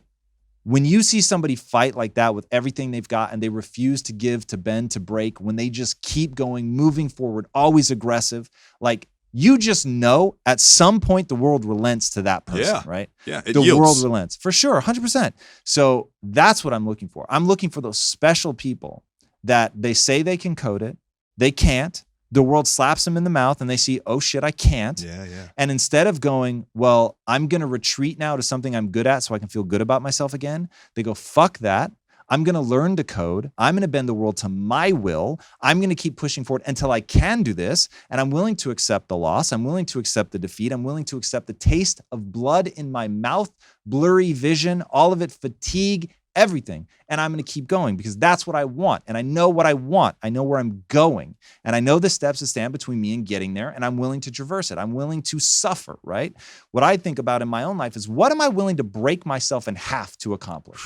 when you see somebody fight like that with everything they've got and they refuse to give, to bend, to break, when they just keep going, moving forward, always aggressive, like you just know at some point the world relents to that person, right? Yeah, the world relents for sure, 100%. So that's what I'm looking for. I'm looking for those special people that they say they can code it, they can't. The world slaps them in the mouth and they see, oh shit, I can't. Yeah, yeah. And instead of going, well, I'm going to retreat now to something I'm good at so I can feel good about myself again, they go, fuck that. I'm going to learn to code. I'm going to bend the world to my will. I'm going to keep pushing forward until I can do this. And I'm willing to accept the loss. I'm willing to accept the defeat. I'm willing to accept the taste of blood in my mouth, blurry vision, all of it, fatigue, everything. And I'm going to keep going because that's what I want. And I know what I want. I know where I'm going. And I know the steps that stand between me and getting there. And I'm willing to traverse it. I'm willing to suffer, right? What I think about in my own life is, what am I willing to break myself in half to accomplish?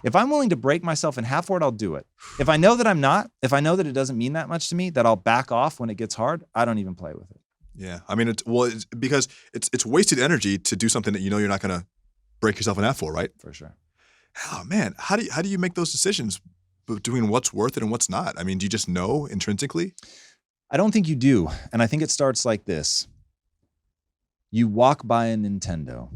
If I'm willing to break myself in half for it, I'll do it. If I know that I'm not, if I know that it doesn't mean that much to me, that I'll back off when it gets hard, I don't even play with it. Yeah. I mean, it's because it's wasted energy to do something that you know you're not going to break yourself in half for, right? For sure. Oh man, how do you make those decisions between what's worth it and what's not? I mean, do you just know intrinsically? I don't think you do. And I think it starts like this. You walk by a Nintendo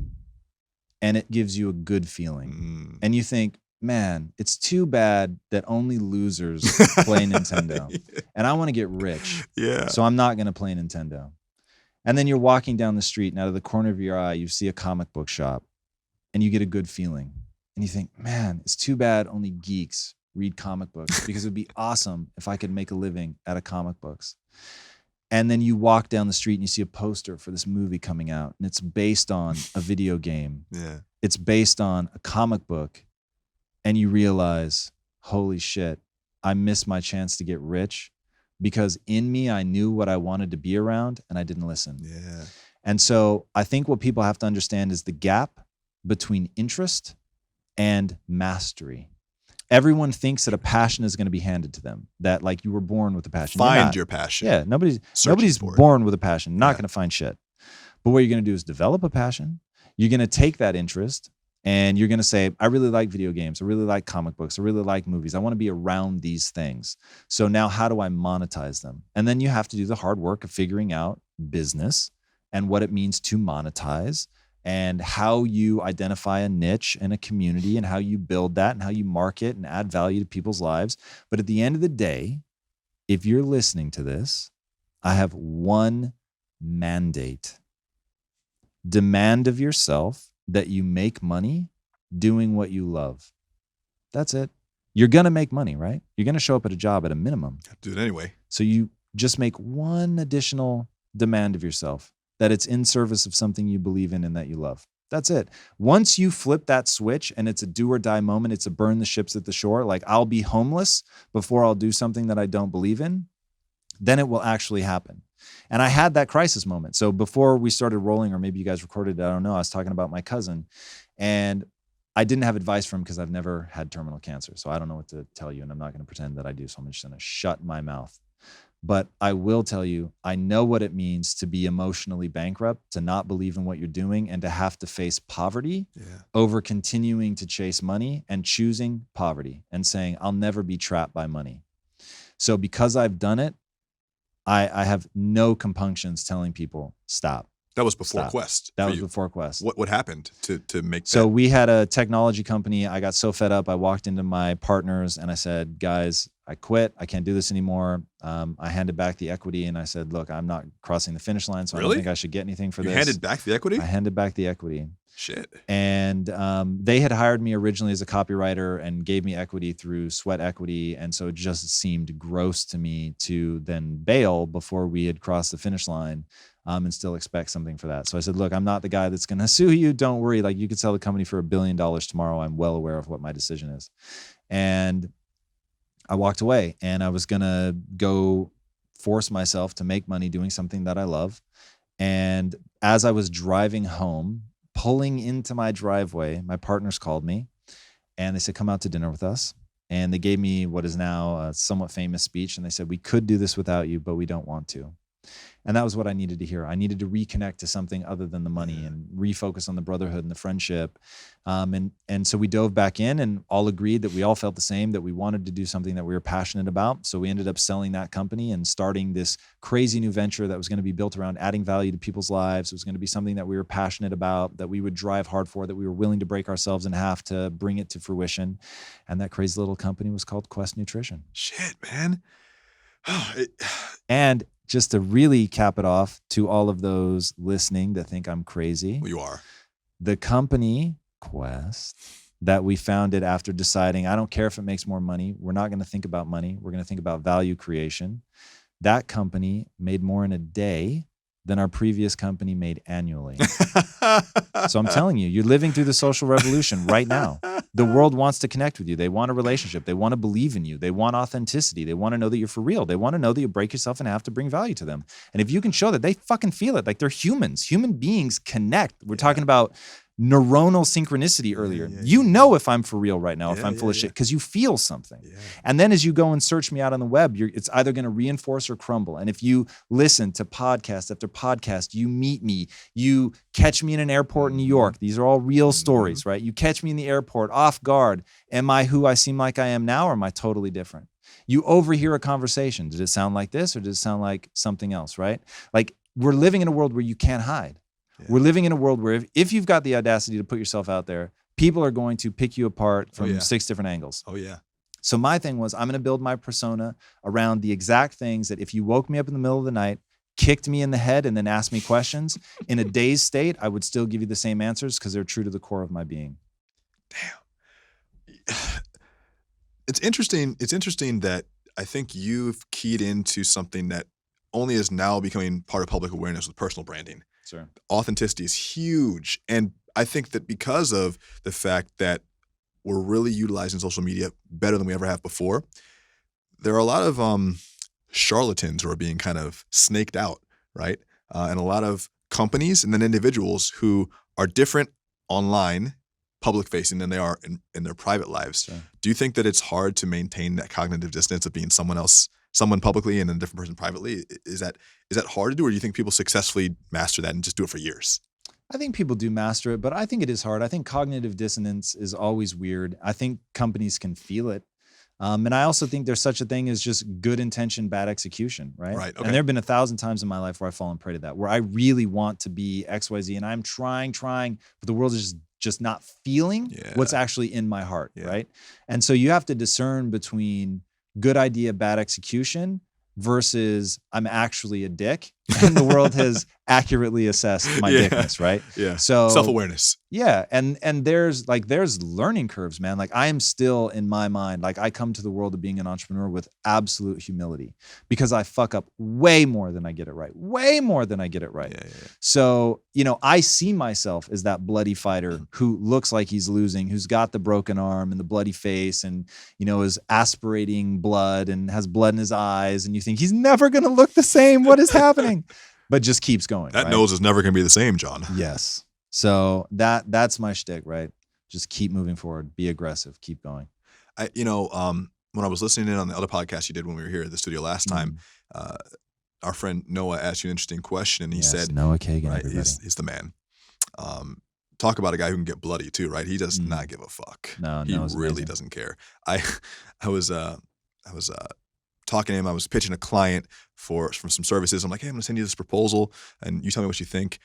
and it gives you a good feeling. And you think, man, it's too bad that only losers play Nintendo. And I want to get rich. Yeah. So I'm not going to play Nintendo. And then you're walking down the street and out of the corner of your eye, you see a comic book shop and you get a good feeling. And you think, man, it's too bad only geeks read comic books, because it would be awesome if I could make a living out of comic books. And then you walk down the street and you see a poster for this movie coming out, and it's based on a video game. Yeah. It's based on a comic book. And you realize, holy shit, I missed my chance to get rich because in me, I knew what I wanted to be around and I didn't listen. Yeah. And so I think what people have to understand is the gap between interest and mastery. Everyone thinks that a passion is going to be handed to them, that like you were born with a passion. Find your passion. Yeah, nobody's born with a passion. Not going to find shit. But what you're going to do is develop a passion. You're going to take that interest and you're going to say, I really like video games. I really like comic books. I really like movies. I want to be around these things. So now how do I monetize them? And then you have to do the hard work of figuring out business and what it means to monetize, and how you identify a niche and a community and how you build that and how you market and add value to people's lives. But at the end of the day, if you're listening to this, I have one mandate. Demand of yourself that you make money doing what you love. That's it. You're going to make money, right? You're going to show up at a job at a minimum. Do it anyway. So you just make one additional demand of yourself, that it's in service of something you believe in and that you love. That's it. Once you flip that switch and it's a do or die moment, it's a burn the ships at the shore. Like, I'll be homeless before I'll do something that I don't believe in. then it will actually happen. And I had that crisis moment. So before we started rolling, or maybe you guys recorded it, I don't know, I was talking about my cousin, and I didn't have advice from him because I've never had terminal cancer. So I don't know what to tell you, and I'm not going to pretend that I do. So I'm just going to shut my mouth. But I will tell you, I know what it means to be emotionally bankrupt, to not believe in what you're doing, and to have to face poverty over continuing to chase money and choosing poverty and saying, I'll never be trapped by money. So because I've done it, I have no compunctions telling people, stop. That was before Stop. Quest. That was before Quest. What happened to make that? So we had a technology company. I got so fed up. I walked into my partners and I said, guys, I quit. I can't do this anymore. I handed back the equity and I said, look, I'm not crossing the finish line, so I don't think I should get anything for this. You handed back the equity? I handed back the equity. Shit. And they had hired me originally as a copywriter and gave me equity through sweat equity. And so it just seemed gross to me to then bail before we had crossed the finish line. And still expect something for that. So I said, look, I'm not the guy that's going to sue you. Don't worry. Like, you could sell the company for $1 billion tomorrow. I'm well aware of what my decision is. And I walked away, and I was going to go force myself to make money doing something that I love. And as I was driving home, pulling into my driveway, my partners called me and they said, come out to dinner with us. And they gave me what is now a somewhat famous speech. And they said, we could do this without you, but we don't want to. And that was what I needed to hear. I needed to reconnect to something other than the money and refocus on the brotherhood and the friendship. And so we dove back in and all agreed that we all felt the same, that we wanted to do something that we were passionate about. So we ended up selling that company and starting this crazy new venture that was going to be built around adding value to people's lives. It was going to be something that we were passionate about, that we would drive hard for, that we were willing to break ourselves in half to bring it to fruition. And that crazy little company was called Quest Nutrition. Shit, man. And just to really cap it off to all of those listening that think I'm crazy. Well, you are. The company, Quest, that we founded after deciding, I don't care if it makes more money. We're not going to think about money. We're going to think about value creation. That company made more in a day than our previous company made annually. So I'm telling you, you're living through the social revolution right now. The world wants to connect with you. They want a relationship. They want to believe in you. They want authenticity. They want to know that you're for real. They want to know that you break yourself in half to bring value to them. And if you can show that, they fucking feel it. Like, they're humans. Human beings connect. We're talking about neuronal synchronicity earlier. You know if I'm for real right now, if I'm full of shit, because you feel something. And then as you go and search me out on the web, it's either going to reinforce or crumble. And if you listen to podcast after podcast, you meet me, you catch me in an airport in New York. These are all real stories, right? You catch me in the airport off guard. Am I who I seem like I am now, or am I totally different? You overhear a conversation. Did it sound like this, or did it sound like something else, right? Like, we're living in a world where you can't hide. We're living in a world where if you've got the audacity to put yourself out there, people are going to pick you apart from 6 different angles. Oh, yeah. So my thing was, I'm going to build my persona around the exact things that if you woke me up in the middle of the night, kicked me in the head, and then asked me questions, in a dazed state, I would still give you the same answers because they're true to the core of my being. Damn. It's interesting. It's interesting that I think you've keyed into something that only is now becoming part of public awareness with personal branding. Sure. Authenticity is huge. And I think that because of the fact that we're really utilizing social media better than we ever have before, there are a lot of charlatans who are being kind of snaked out, right? And a lot of companies and then individuals who are different online, public facing, than they are in their private lives. Sure. Do you think that it's hard to maintain that cognitive distance of being someone else, someone publicly and a different person privately? Is that hard to do, or do you think people successfully master that and just do it for years? I think people do master it, but I think it is hard. I think cognitive dissonance is always weird. I think companies can feel it. And I also think there's such a thing as just good intention, bad execution, right? Right. Okay. And there have been 1,000 times in my life where I've fallen prey to that, where I really want to be XYZ and I'm trying, but the world is just not feeling what's actually in my heart, right? And so you have to discern between good idea, bad execution versus I'm actually a dick and the world has accurately assessed my dickness, right? Yeah. So Self-awareness. yeah, and there's learning curves, man. Like I am still in my mind, like I come to the world of being an entrepreneur with absolute humility because I fuck up way more than I get it right. Way more than I get it right. Yeah. So, I see myself as that bloody fighter who looks like he's losing, who's got the broken arm and the bloody face and, is aspirating blood and has blood in his eyes. And you think he's never going to look the same. What is happening? But just keeps going. That right? nose is never going to be the same, John. Yes. So that's my shtick, right? Just keep moving forward, be aggressive, keep going. When I was listening in on the other podcast you did when we were here at the studio last time, our friend Noah asked you an interesting question, and he said, Noah Kagan, right, everybody. he's the man. Talk about a guy who can get bloody too, right? He does not give a fuck. No, he Noah's really amazing. doesn't care. I was talking to him. I was pitching a client from some services. I'm like, hey, I'm gonna send you this proposal, and you tell me what you think.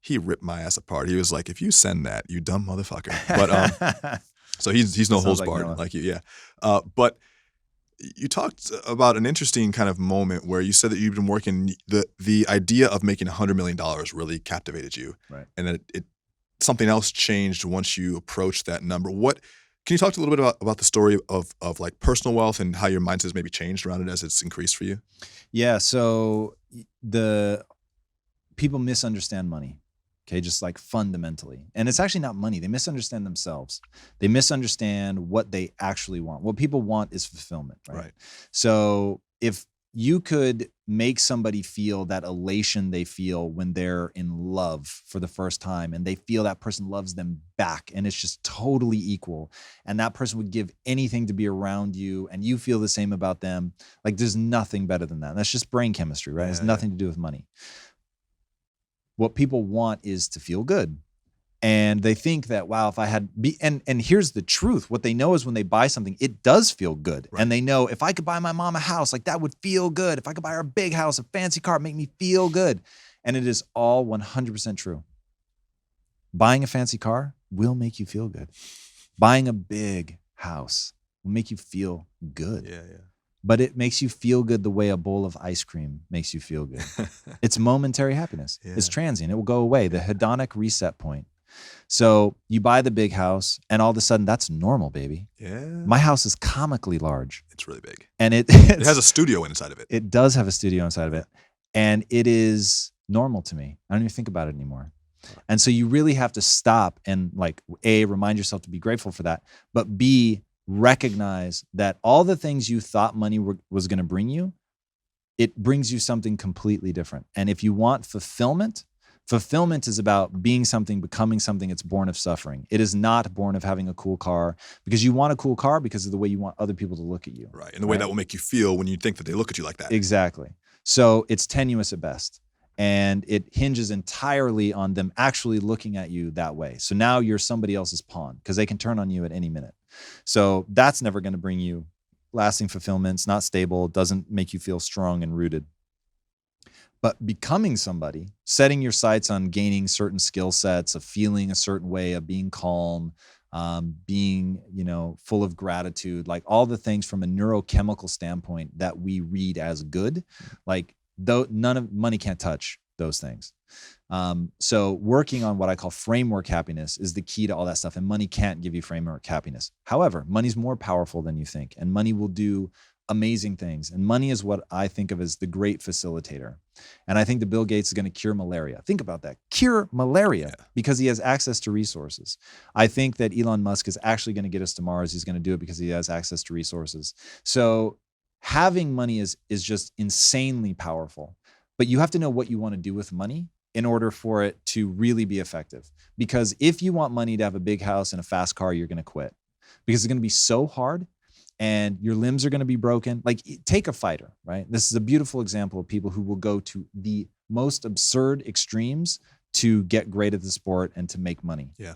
He ripped my ass apart. He was like, if you send that, you dumb motherfucker. But so he's no holds barred like you, yeah. But you talked about an interesting kind of moment where you said that you've been working. The idea of making $100 million really captivated you, right? And that it something else changed once you approached that number. What can you talk a little bit about the story of like personal wealth and how your mindset has maybe changed around it as it's increased for you? Yeah. So the people misunderstand money. Okay, just like fundamentally. And it's actually not money. They misunderstand themselves. They misunderstand what they actually want. What people want is fulfillment, right? So if you could make somebody feel that elation they feel when they're in love for the first time and they feel that person loves them back and it's just totally equal and that person would give anything to be around you and you feel the same about them, like there's nothing better than that. And that's just brain chemistry, right? It has nothing to do with money. What people want is to feel good. And they think that, wow, if I had and here's the truth. What they know is when they buy something, it does feel good. Right. And they know if I could buy my mom a house, like that would feel good. If I could buy her a big house, a fancy car, make me feel good. And it is all 100% true. Buying a fancy car will make you feel good. Buying a big house will make you feel good. Yeah. But it makes you feel good the way a bowl of ice cream makes you feel good. It's momentary happiness. Yeah. It's transient. It will go away. The hedonic reset point. So you buy the big house and all of a sudden that's normal, baby. Yeah. My house is comically large. It's really big. And it has a studio inside of it. It does have a studio inside of it. And it is normal to me. I don't even think about it anymore. And so you really have to stop and like, A, remind yourself to be grateful for that, but B, recognize that all the things you thought money was going to bring you, it brings you something completely different. And if you want fulfillment is about being something, becoming something. It's born of suffering. It is not born of having a cool car because you want a cool car because of the way you want other people to look at you. Right. And the way that will make you feel when you think that they look at you like that. Exactly. So it's tenuous at best. And it hinges entirely on them actually looking at you that way. So now you're somebody else's pawn because they can turn on you at any minute. So that's never going to bring you lasting fulfillment. It's not stable. It doesn't make you feel strong and rooted. But becoming somebody, setting your sights on gaining certain skill sets, of feeling a certain way, of being calm, being, full of gratitude, like all the things from a neurochemical standpoint that we read as good, like though none of money can't touch those things. So working on what I call framework happiness is the key to all that stuff. And money can't give you framework happiness. However, money's more powerful than you think. And money will do amazing things. And money is what I think of as the great facilitator. And I think that Bill Gates is going to cure malaria. Think about that. Cure malaria because he has access to resources. I think that Elon Musk is actually going to get us to Mars. He's going to do it because he has access to resources. So having money is just insanely powerful. But you have to know what you want to do with money in order for it to really be effective. Because if you want money to have a big house and a fast car, you're going to quit. Because it's going to be so hard and your limbs are going to be broken. Like take a fighter, right? This is a beautiful example of people who will go to the most absurd extremes to get great at the sport and to make money. Yeah.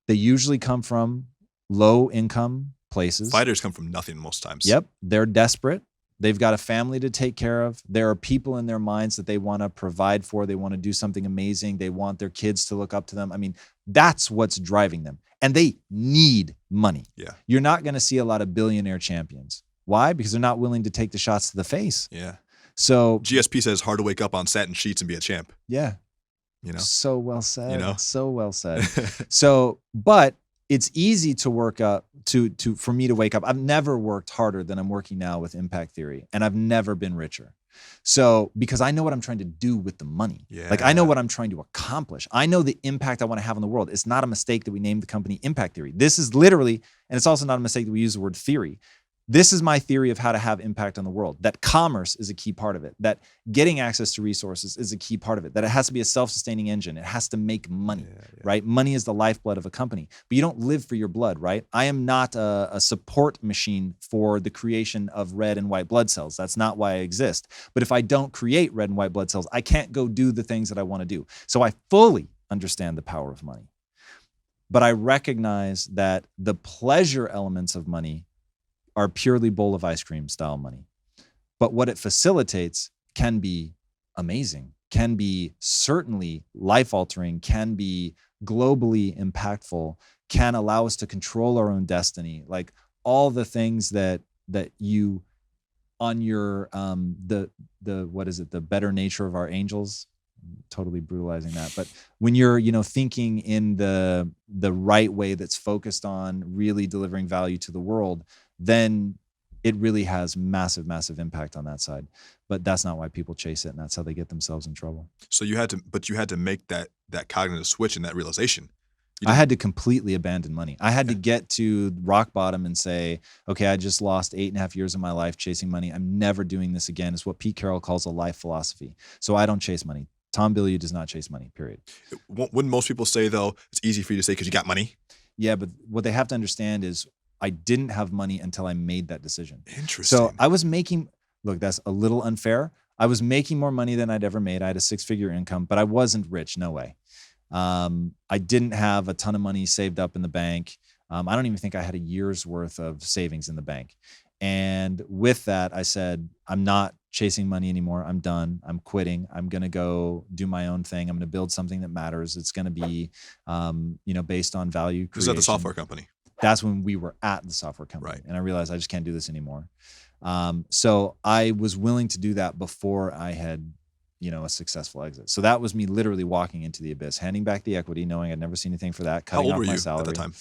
They usually come from low income places. Fighters come from nothing most times. Yep. They're desperate. They've got a family to take care of. There are people in their minds that they want to provide for. They want to do something amazing. They want their kids to look up to them. I mean, that's what's driving them. And they need money. Yeah. You're not going to see a lot of billionaire champions. Why? Because they're not willing to take the shots to the face. Yeah. So GSP says hard to wake up on satin sheets and be a champ. yeah, You know, so well said. You know? So well said. So, but it's easy to work up for me to wake up. I've never worked harder than I'm working now with impact theory, and I've never been richer. So, because I know what I'm trying to do with the money. Like I know what I'm trying to accomplish. I know the impact I want to have on the world. It's not a mistake that we named the company Impact Theory. This is literally, and it's also not a mistake that we use the word theory. This is my theory of how to have impact on the world, that commerce is a key part of it, that getting access to resources is a key part of it, that it has to be a self-sustaining engine. It has to make money, right? Money is the lifeblood of a company, but you don't live for your blood, right? I am not a support machine for the creation of red and white blood cells. That's not why I exist. But if I don't create red and white blood cells, I can't go do the things that I want to do. So I fully understand the power of money. But I recognize that the pleasure elements of money are purely bowl of ice cream style money. But what it facilitates can be amazing, can be certainly life-altering, can be globally impactful, can allow us to control our own destiny. Like all the things that you on your what is it, the better nature of our angels, I'm totally brutalizing that, but when you're thinking in the right way that's focused on really delivering value to the world, then it really has massive impact on that side. But that's not why people chase it, and that's how they get themselves in trouble. So you had to make that cognitive switch and that realization. I had to completely abandon money. I had to get to rock bottom and say, okay, I just lost 8.5 years of my life chasing money. I'm never doing this again. It's what Pete Carroll calls a life philosophy. So I don't chase money. Tom Bilyeu does not chase money, period. Wouldn't most people say, though, it's easy for you to say because you got money? Yeah, but what they have to understand is I didn't have money until I made that decision. Interesting. So I was making, look, that's a little unfair. I was making more money than I'd ever made. I had a 6-figure income, but I wasn't rich, no way. I didn't have a ton of money saved up in the bank. I don't even think I had a year's worth of savings in the bank. And with that, I said, I'm not chasing money anymore. I'm done. I'm quitting. I'm going to go do my own thing. I'm going to build something that matters. It's going to be, based on value creation. This is at the software company. That's when we were at the software company. Right. And I realized I just can't do this anymore. So I was willing to do that before I had, a successful exit. So that was me literally walking into the abyss, handing back the equity, knowing I'd never seen anything for that, cutting off my salary. How old were you at that time?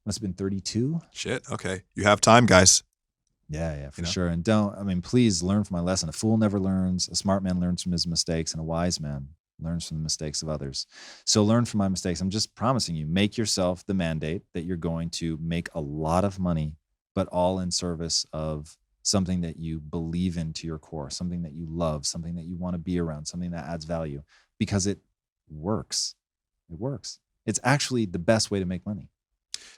Must have been 32. Shit. Okay. You have time, guys. Yeah, for sure. And please learn from my lesson. A fool never learns. A smart man learns from his mistakes, and a wise man learns from the mistakes of others. So learn from my mistakes. I'm just promising you, make yourself the mandate that you're going to make a lot of money, but all in service of something that you believe in to your core, something that you love, something that you want to be around, something that adds value, because it works. It works. It's actually the best way to make money.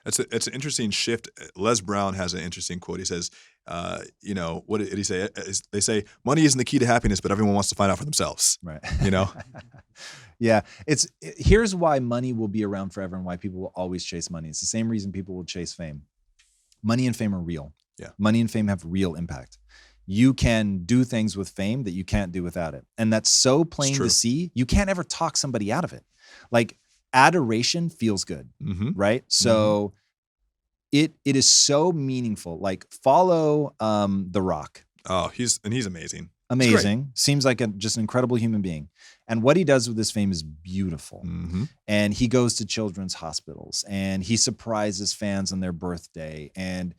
It's an interesting shift. Les Brown has an interesting quote. He says, what did he say? They say money isn't the key to happiness, but everyone wants to find out for themselves. Right. Yeah. Here's why money will be around forever and why people will always chase money. It's the same reason people will chase fame. Money and fame are real. Yeah. Money and fame have real impact. You can do things with fame that you can't do without it. And that's so plain to see. You can't ever talk somebody out of it. Like adoration feels good, right? So it is so meaningful. Like follow The Rock. Oh, he's amazing. Amazing. Seems like just an incredible human being. And what he does with his fame is beautiful. And he goes to children's hospitals and he surprises fans on their birthday. And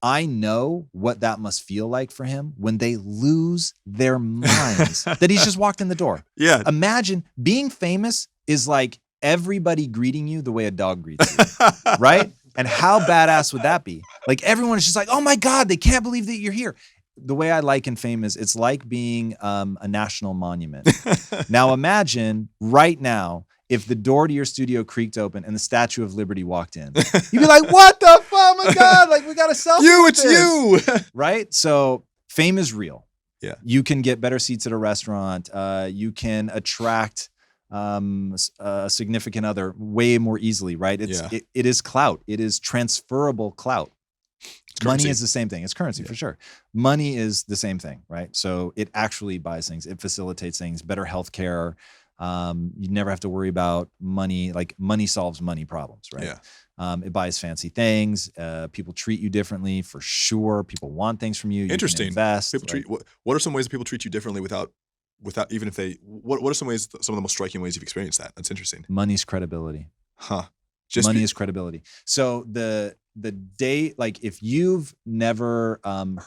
I know what that must feel like for him when they lose their minds that he's just walked in the door. Yeah. Imagine being famous is like everybody greeting you the way a dog greets you, right? And how badass would that be? Like everyone is just like, oh my God, they can't believe that you're here. The way I liken fame is it's like being a national monument. Now imagine right now, if the door to your studio creaked open and the Statue of Liberty walked in, you'd be like, what the fuck? Oh my God, like we got a selfie. It's you. Right? So fame is real. Yeah. You can get better seats at a restaurant. You can attract a significant other way more easily, right? It is clout. It is transferable clout. Money is the same thing. It's currency for sure. Money is the same thing, right? So it actually buys things. It facilitates things, better healthcare, You never have to worry about money. Like money solves money problems, right? Yeah. It buys fancy things. People treat you differently for sure. People want things from you. You can Interesting. invest. People treat what are some ways that people treat you differently without even if they what are some ways, some of the most striking ways you've experienced that? That's interesting. Money's credibility. Huh. Money is credibility. So the day, like if you've never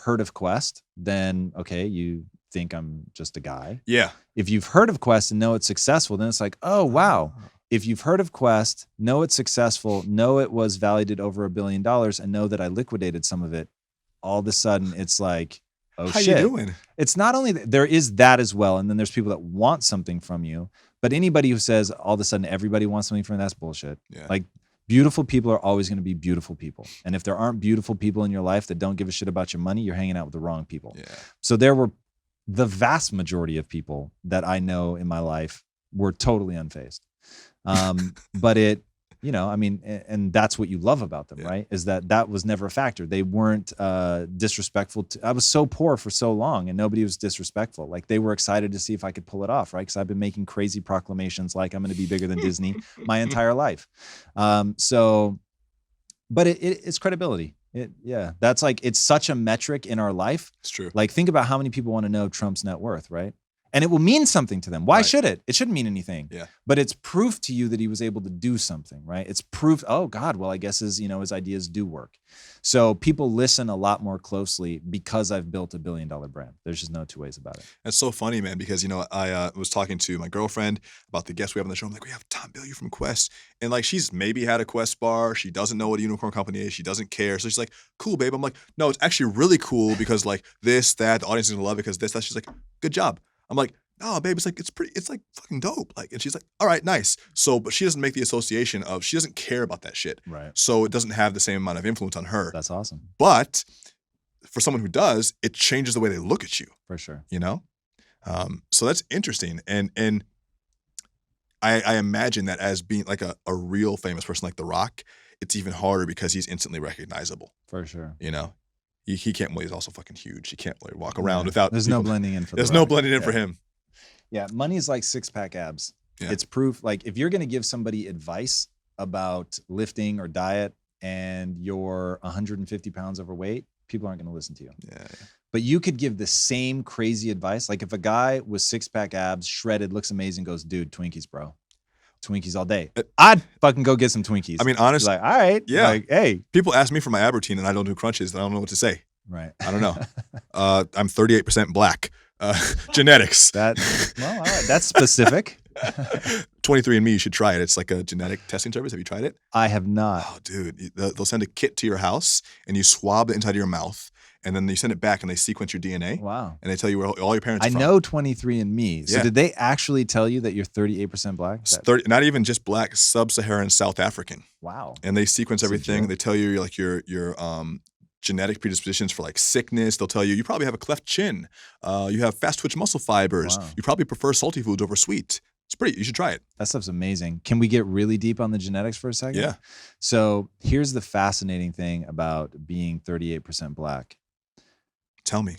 heard of Quest, then okay, you think I'm just a guy. Yeah. If you've heard of Quest and know it's successful, then it's like, oh wow. If you've heard of Quest, know it's successful, know it was valued at over $1 billion, and know that I liquidated some of it, all of a sudden it's like, oh How shit. you doing? It's not only there is that as well, and then there's people that want something from you. But anybody who says all of a sudden everybody wants something from you, that's bullshit. Yeah. Like beautiful people are always going to be beautiful people. And if there aren't beautiful people in your life that don't give a shit about your money, you're hanging out with the wrong people. Yeah. So there were the vast majority of people that I know in my life were totally unfazed. But it, you know, I mean, and that's what you love about them, right? Is that was never a factor. They weren't disrespectful. I was so poor for so long and nobody was disrespectful. Like they were excited to see if I could pull it off, right? Because I've been making crazy proclamations like I'm going to be bigger than Disney my entire life. But it's credibility. That's like, it's such a metric in our life. It's true. Like think about how many people want to know Trump's net worth, right? And it will mean something to them. Why should it? It shouldn't mean anything. Yeah. But it's proof to you that he was able to do something, right? It's proof, oh God, well, I guess his ideas do work. So people listen a lot more closely because I've built $1 billion brand. There's just no two ways about it. That's so funny, man, because, you know, I was talking to my girlfriend about the guests we have on the show. I'm like, we have Tom Bilyeu from Quest. And like, she's maybe had a Quest bar. She doesn't know what a unicorn company is. She doesn't care. So she's like, cool, babe. I'm like, no, it's actually really cool because like this, that, the audience is going to love it because this, that. She's like, good job. I'm like, no, babe, it's like fucking dope. Like, and she's like, all right, nice. So, but she doesn't make the association of, she doesn't care about that shit. Right. So it doesn't have the same amount of influence on her. That's awesome. But for someone who does, it changes the way they look at you. For sure. You know? So that's interesting. And I imagine that as being like a real famous person like The Rock, it's even harder because he's instantly recognizable. For sure. You know? He can't, well, he's also fucking huge. He can't really walk around without. There's no blending in for There's no blending in for him. Yeah, money is like six-pack abs. Yeah. It's proof. Like if you're going to give somebody advice about lifting or diet and you're 150 pounds overweight, people aren't going to listen to you. Yeah. But you could give the same crazy advice. Like if a guy with six-pack abs, shredded, looks amazing, goes, dude, Twinkies, bro. Twinkies all day. I'd fucking go get some Twinkies. I mean, honestly. Like, all right. Yeah. Like, hey. People ask me for my ab routine and I don't do crunches and I don't know what to say. Right. I don't know. I'm 38% black. Genetics. Well, all right. That's specific. 23andMe, you should try it. It's like a genetic testing service. Have you tried it? I have not. Oh, dude. They'll send a kit to your house and you swab the inside of your mouth and then you send it back and they sequence your DNA. Wow. And they tell you where all your parents are I from. know 23andMe. So Yeah. did they actually tell you that you're 38% black? It's 30, not even just black, sub-Saharan South African. Wow. And they sequence That's everything. legit. They tell you like your genetic predispositions for like sickness. They'll tell you probably have a cleft chin. You have fast twitch muscle fibers. Wow. You probably prefer salty foods over sweet. You should try it. That stuff's amazing. Can we get really deep on the genetics for a second? Yeah. So here's the fascinating thing about being 38% black. Tell me.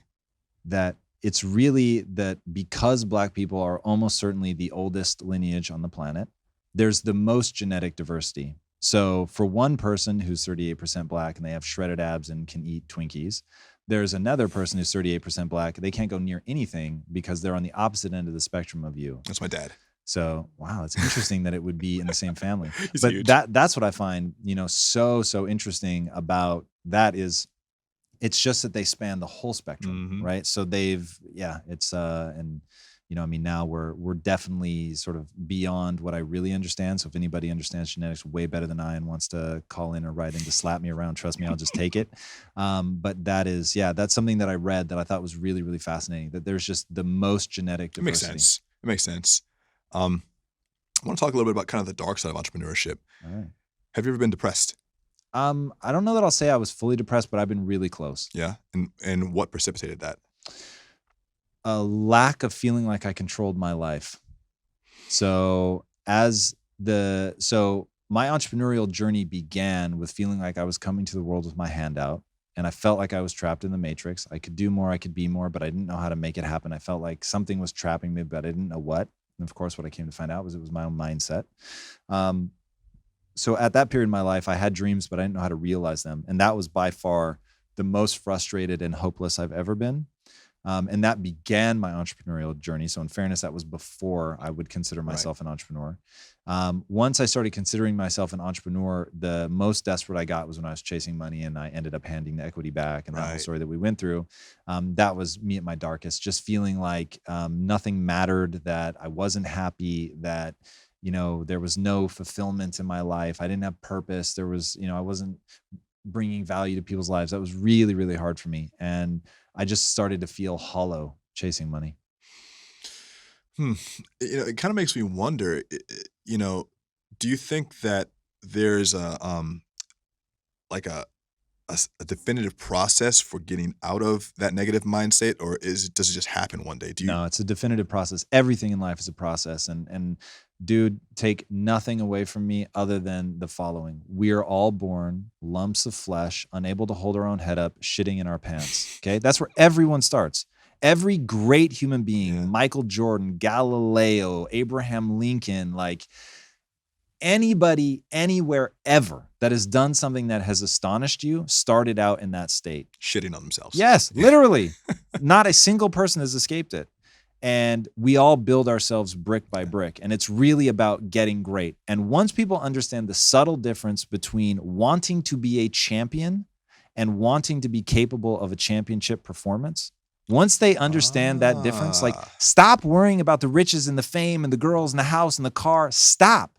That it's really that because black people are almost certainly the oldest lineage on the planet, there's the most genetic diversity. So for one person who's 38% black and they have shredded abs and can eat Twinkies, there's another person who's 38% black. They can't go near anything because they're on the opposite end of the spectrum of you. That's my dad. So, wow, it's interesting that it would be in the same family. He's But huge. that's what I find, so interesting about that is it's just that they span the whole spectrum, Mhm. right? So it's and I mean, now we're definitely sort of beyond what I really understand. So if anybody understands genetics way better than I and wants to call in or write in to slap me around, trust me, I'll just take it. But that's something that I read that I thought was really, really fascinating, that there's just the most genetic It makes diversity. sense. It makes sense. I want to talk a little bit about kind of the dark side of entrepreneurship. All right. Have you ever been depressed? I don't know that I'll say I was fully depressed, but I've been really close. Yeah. And what precipitated that? A lack of feeling like I controlled my life. So my entrepreneurial journey began with feeling like I was coming to the world with my hand out, and I felt like I was trapped in the matrix. I could do more, I could be more, but I didn't know how to make it happen. I felt like something was trapping me, but I didn't know what. And of course, what I came to find out was it was my own mindset. So at that period in my life, I had dreams, but I didn't know how to realize them. And that was by far the most frustrated and hopeless I've ever been. And that began my entrepreneurial journey. So in fairness, that was before I would consider myself an entrepreneur. Once I started considering myself an entrepreneur, the most desperate I got was when I was chasing money and I ended up handing the equity back, and that whole story that we went through. That was me at my darkest, just feeling like nothing mattered, that I wasn't happy, that, you know, there was no fulfillment in my life. I didn't have purpose. There was, you know, I wasn't bringing value to people's lives. That was really, really hard for me. And I just started to feel hollow chasing money. You know, it kind of makes me wonder, you know, do you think that there's like a definitive process for getting out of that negative mindset, or does it just happen one day? No, it's a definitive process. Everything in life is a process. And dude, take nothing away from me other than the following. We are all born lumps of flesh, unable to hold our own head up, shitting in our pants. Okay. That's where everyone starts. Every great human being, Michael Jordan, Galileo, Abraham Lincoln, like anybody, anywhere, ever that has done something that has astonished you started out in that state. Shitting on themselves. Yes, literally. Not a single person has escaped it. And we all build ourselves brick by brick. And it's really about getting great. And once people understand the subtle difference between wanting to be a champion and wanting to be capable of a championship performance, once they understand that difference, like, stop worrying about the riches and the fame and the girls and the house and the car. Stop.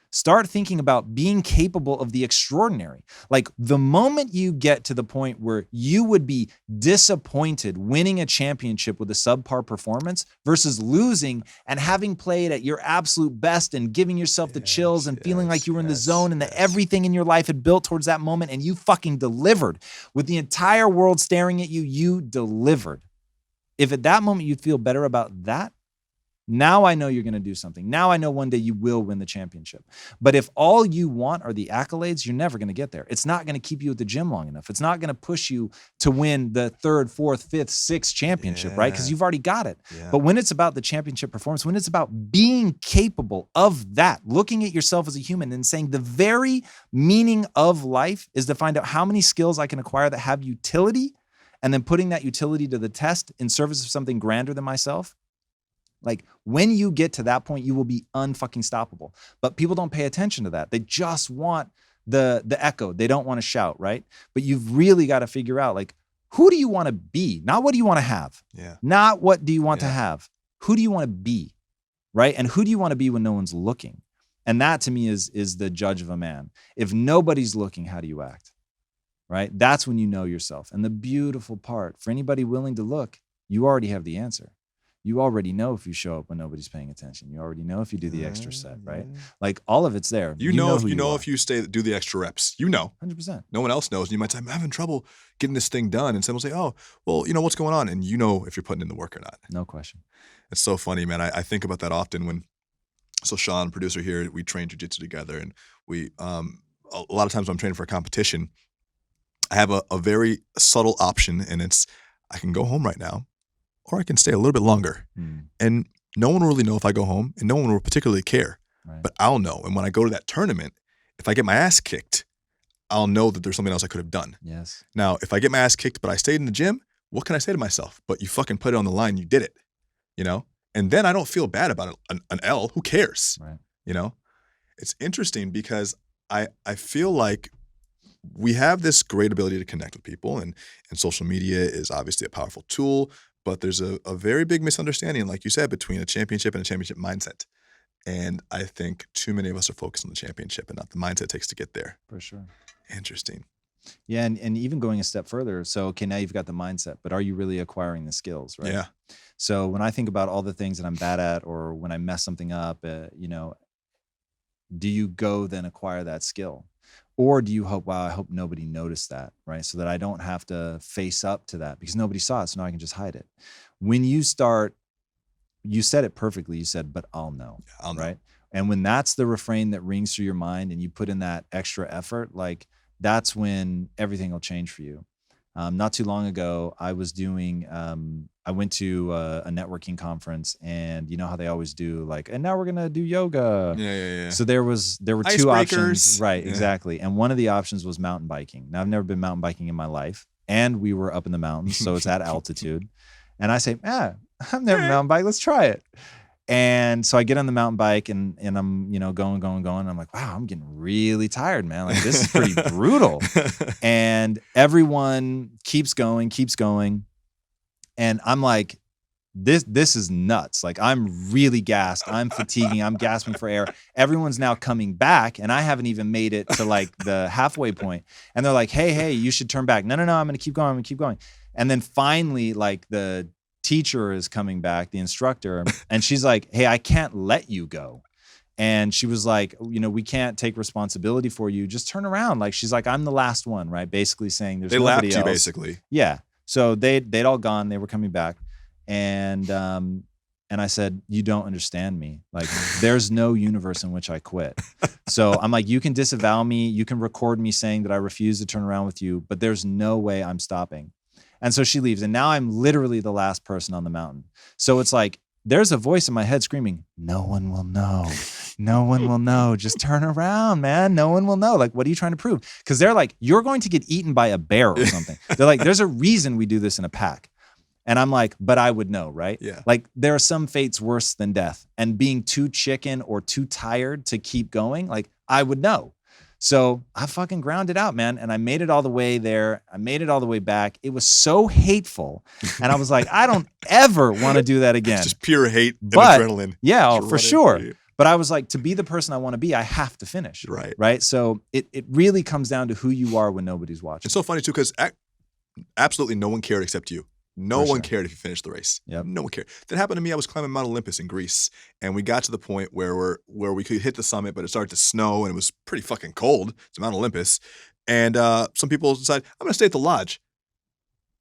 Start thinking about being capable of the extraordinary. Like, the moment you get to the point where you would be disappointed winning a championship with a subpar performance versus losing and having played at your absolute best and giving yourself the chills and feeling like you were in the zone and that everything in your life had built towards that moment and you fucking delivered. With the entire world staring at you, you delivered. If at that moment you feel better about that, now I know you're going to do something. Now I know one day you will win the championship. But if all you want are the accolades, you're never going to get there. It's not going to keep you at the gym long enough. It's not going to push you to win the 3rd, 4th, 5th, 6th championship, right? Because you've already got it. But when it's about the championship performance, when it's about being capable of that, looking at yourself as a human and saying the very meaning of life is to find out how many skills I can acquire that have utility, and then putting that utility to the test in service of something grander than myself. Like, when you get to that point, you will be unfucking stoppable. But people don't pay attention to that. They just want the echo. They don't want to shout, right? But you've really got to figure out, like, who do you want to be? Not what do you want to have? Not what do you want to have? Who do you want to be, right? And who do you want to be when no one's looking? And that, to me, is the judge of a man. If nobody's looking, how do you act, right? That's when you know yourself. And the beautiful part, for anybody willing to look, you already have the answer. You already know if you show up when nobody's paying attention. You already know if you do the extra set, right? Like, all of it's there. You know if you do the extra reps. You know. 100%. No one else knows. And you might say, I'm having trouble getting this thing done. And someone will say, oh, well, you know, what's going on? And you know if you're putting in the work or not. No question. It's so funny, man. I think about that often when, so Sean, producer here, we train jiu-jitsu together. And we, a lot of times when I'm training for a competition, I have a very subtle option, and it's, I can go home right now, or I can stay a little bit longer. And no one will really know if I go home, and no one will particularly care. But I'll know. And when I go to that tournament, if I get my ass kicked, I'll know that there's something else I could have done. Yes. Now, if I get my ass kicked, but I stayed in the gym, what can I say to myself? But you fucking put it on the line. You did it, you know? And then I don't feel bad about it. An L, who cares? Right. You know? It's interesting because I feel like we have this great ability to connect with people, and social media is obviously a powerful tool. But there's a very big misunderstanding, like you said, between a championship and a championship mindset. And I think too many of us are focused on the championship and not the mindset it takes to get there. For sure. Interesting. Yeah, and even going a step further. So, okay, now you've got the mindset, but are you really acquiring the skills, right? Yeah. So when I think about all the things that I'm bad at, or when I mess something up, you know, do you go then acquire that skill? Or do you hope, wow, I hope nobody noticed that, right? So that I don't have to face up to that because nobody saw it, so now I can just hide it. When you start, you said it perfectly. You said, but I'll know, I'll know. right? And when that's the refrain that rings through your mind and you put in that extra effort, like, that's when everything will change for you. not too long ago, I was doing, I went to a networking conference, and you know how they always do like, and now we're going to do yoga. Yeah. So there were two options. Icebreakers. Right. Yeah. Exactly. And one of the options was mountain biking. Now I've never been mountain biking in my life, and we were up in the mountains. So it's at altitude. And I say, I've never mountain bike. Let's try it. And so I get on the mountain bike, and I'm, going. I'm like, wow, I'm getting really tired, man. Like, this is pretty brutal. And everyone keeps going. And I'm like, this is nuts. Like, I'm really gassed. I'm fatiguing. I'm gasping for air. Everyone's now coming back, and I haven't even made it to like the halfway point. And they're like, hey, you should turn back. No, I'm going to keep going. And then finally, like, the teacher is coming back, the instructor, and she's like, hey, I can't let you go. And she was like, we can't take responsibility for you. Just turn around. Like, she's like, I'm the last one, right? Basically saying there's nobody else. They lapped you, basically. Yeah. So they'd all gone. They were coming back. And I said, you don't understand me. Like, there's no universe in which I quit. So I'm like, you can disavow me. You can record me saying that I refuse to turn around with you, but there's no way I'm stopping. And so she leaves. And now I'm literally the last person on the mountain. So it's like, there's a voice in my head screaming, no one will know. No one will know. Just turn around, man. No one will know. Like, what are you trying to prove? Because they're like, you're going to get eaten by a bear or something. They're like, there's a reason we do this in a pack. And I'm like, but I would know, right? Yeah. Like, there are some fates worse than death. And being too chicken or too tired to keep going, like, I would know. So I fucking grounded out, man. And I made it all the way there. I made it all the way back. It was so hateful. And I was like, I don't ever want to do that again. It's just pure hate and but, adrenaline. Yeah, for sure. But I was like, to be the person I want to be, I have to finish. Right. So it really comes down to who you are when nobody's watching. It's so funny too, because absolutely no one cared except you. No one cared if you finished the race. Yep. No one cared. That happened to me. I was climbing Mount Olympus in Greece, and we got to the point where we could hit the summit, but it started to snow, and it was pretty fucking cold. It's Mount Olympus. And some people decided, I'm going to stay at the lodge.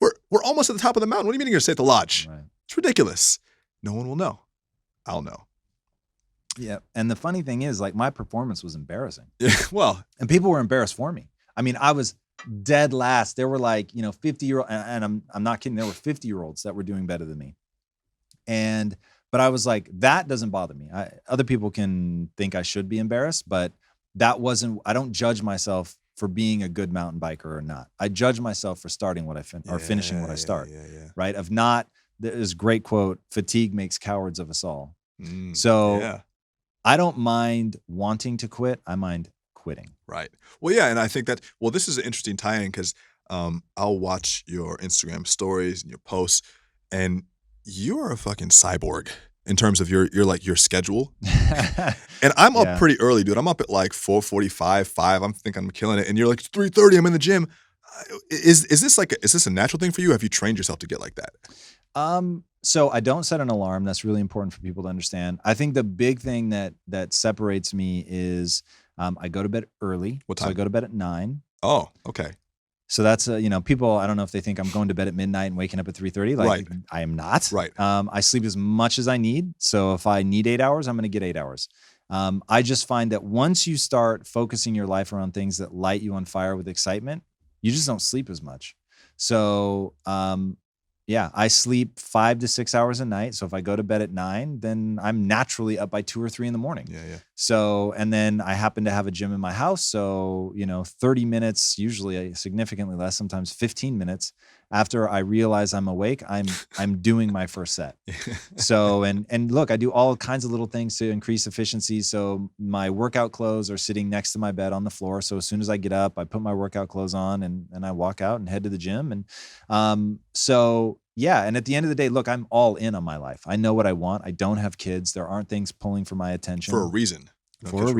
We're almost at the top of the mountain. What do you mean you're going to stay at the lodge? Right. It's ridiculous. No one will know. I'll know. Yeah. And the funny thing is, like, my performance was embarrassing. Yeah. Well. And people were embarrassed for me. I mean, I was dead last. There were like, 50-year-old, and I'm not kidding. There were 50-year-olds that were doing better than me. But I was like, that doesn't bother me. Other people can think I should be embarrassed, but I don't judge myself for being a good mountain biker or not. I judge myself for starting what or finishing what I start. Right. There's a great quote, fatigue makes cowards of us all. I don't mind wanting to quit. I mind quitting. Right. Well, yeah. And I think this is an interesting tie-in because I'll watch your Instagram stories and your posts, and you're a fucking cyborg in terms of your schedule. And I'm up pretty early, dude. I'm up at like 4:45, 5. I'm thinking I'm killing it. And you're like, it's 3:30. I'm in the gym. Is this a natural thing for you? Have you trained yourself to get like that? So I don't set an alarm. That's really important for people to understand. I think the big thing that separates me is I go to bed early. What time? So I go to bed at 9. Oh, okay. So that's, people, I don't know if they think I'm going to bed at midnight and waking up at 3:30. Like, right. I am not. Right. I sleep as much as I need. So if I need 8 hours, I'm going to get 8 hours. I just find that once you start focusing your life around things that light you on fire with excitement, you just don't sleep as much. So, I sleep 5 to 6 hours a night. So if I go to bed at 9, then I'm naturally up by 2 or 3 in the morning. Yeah. So, and then I happen to have a gym in my house. So, 30 minutes, usually significantly less, sometimes 15 minutes after I realize I'm awake, I'm doing my first set. So, and look, I do all kinds of little things to increase efficiency. So my workout clothes are sitting next to my bed on the floor. So as soon as I get up, I put my workout clothes on and I walk out and head to the gym. And, and at the end of the day, look, I'm all in on my life. I know what I want. I don't have kids. There aren't things pulling for my attention. For a reason. For a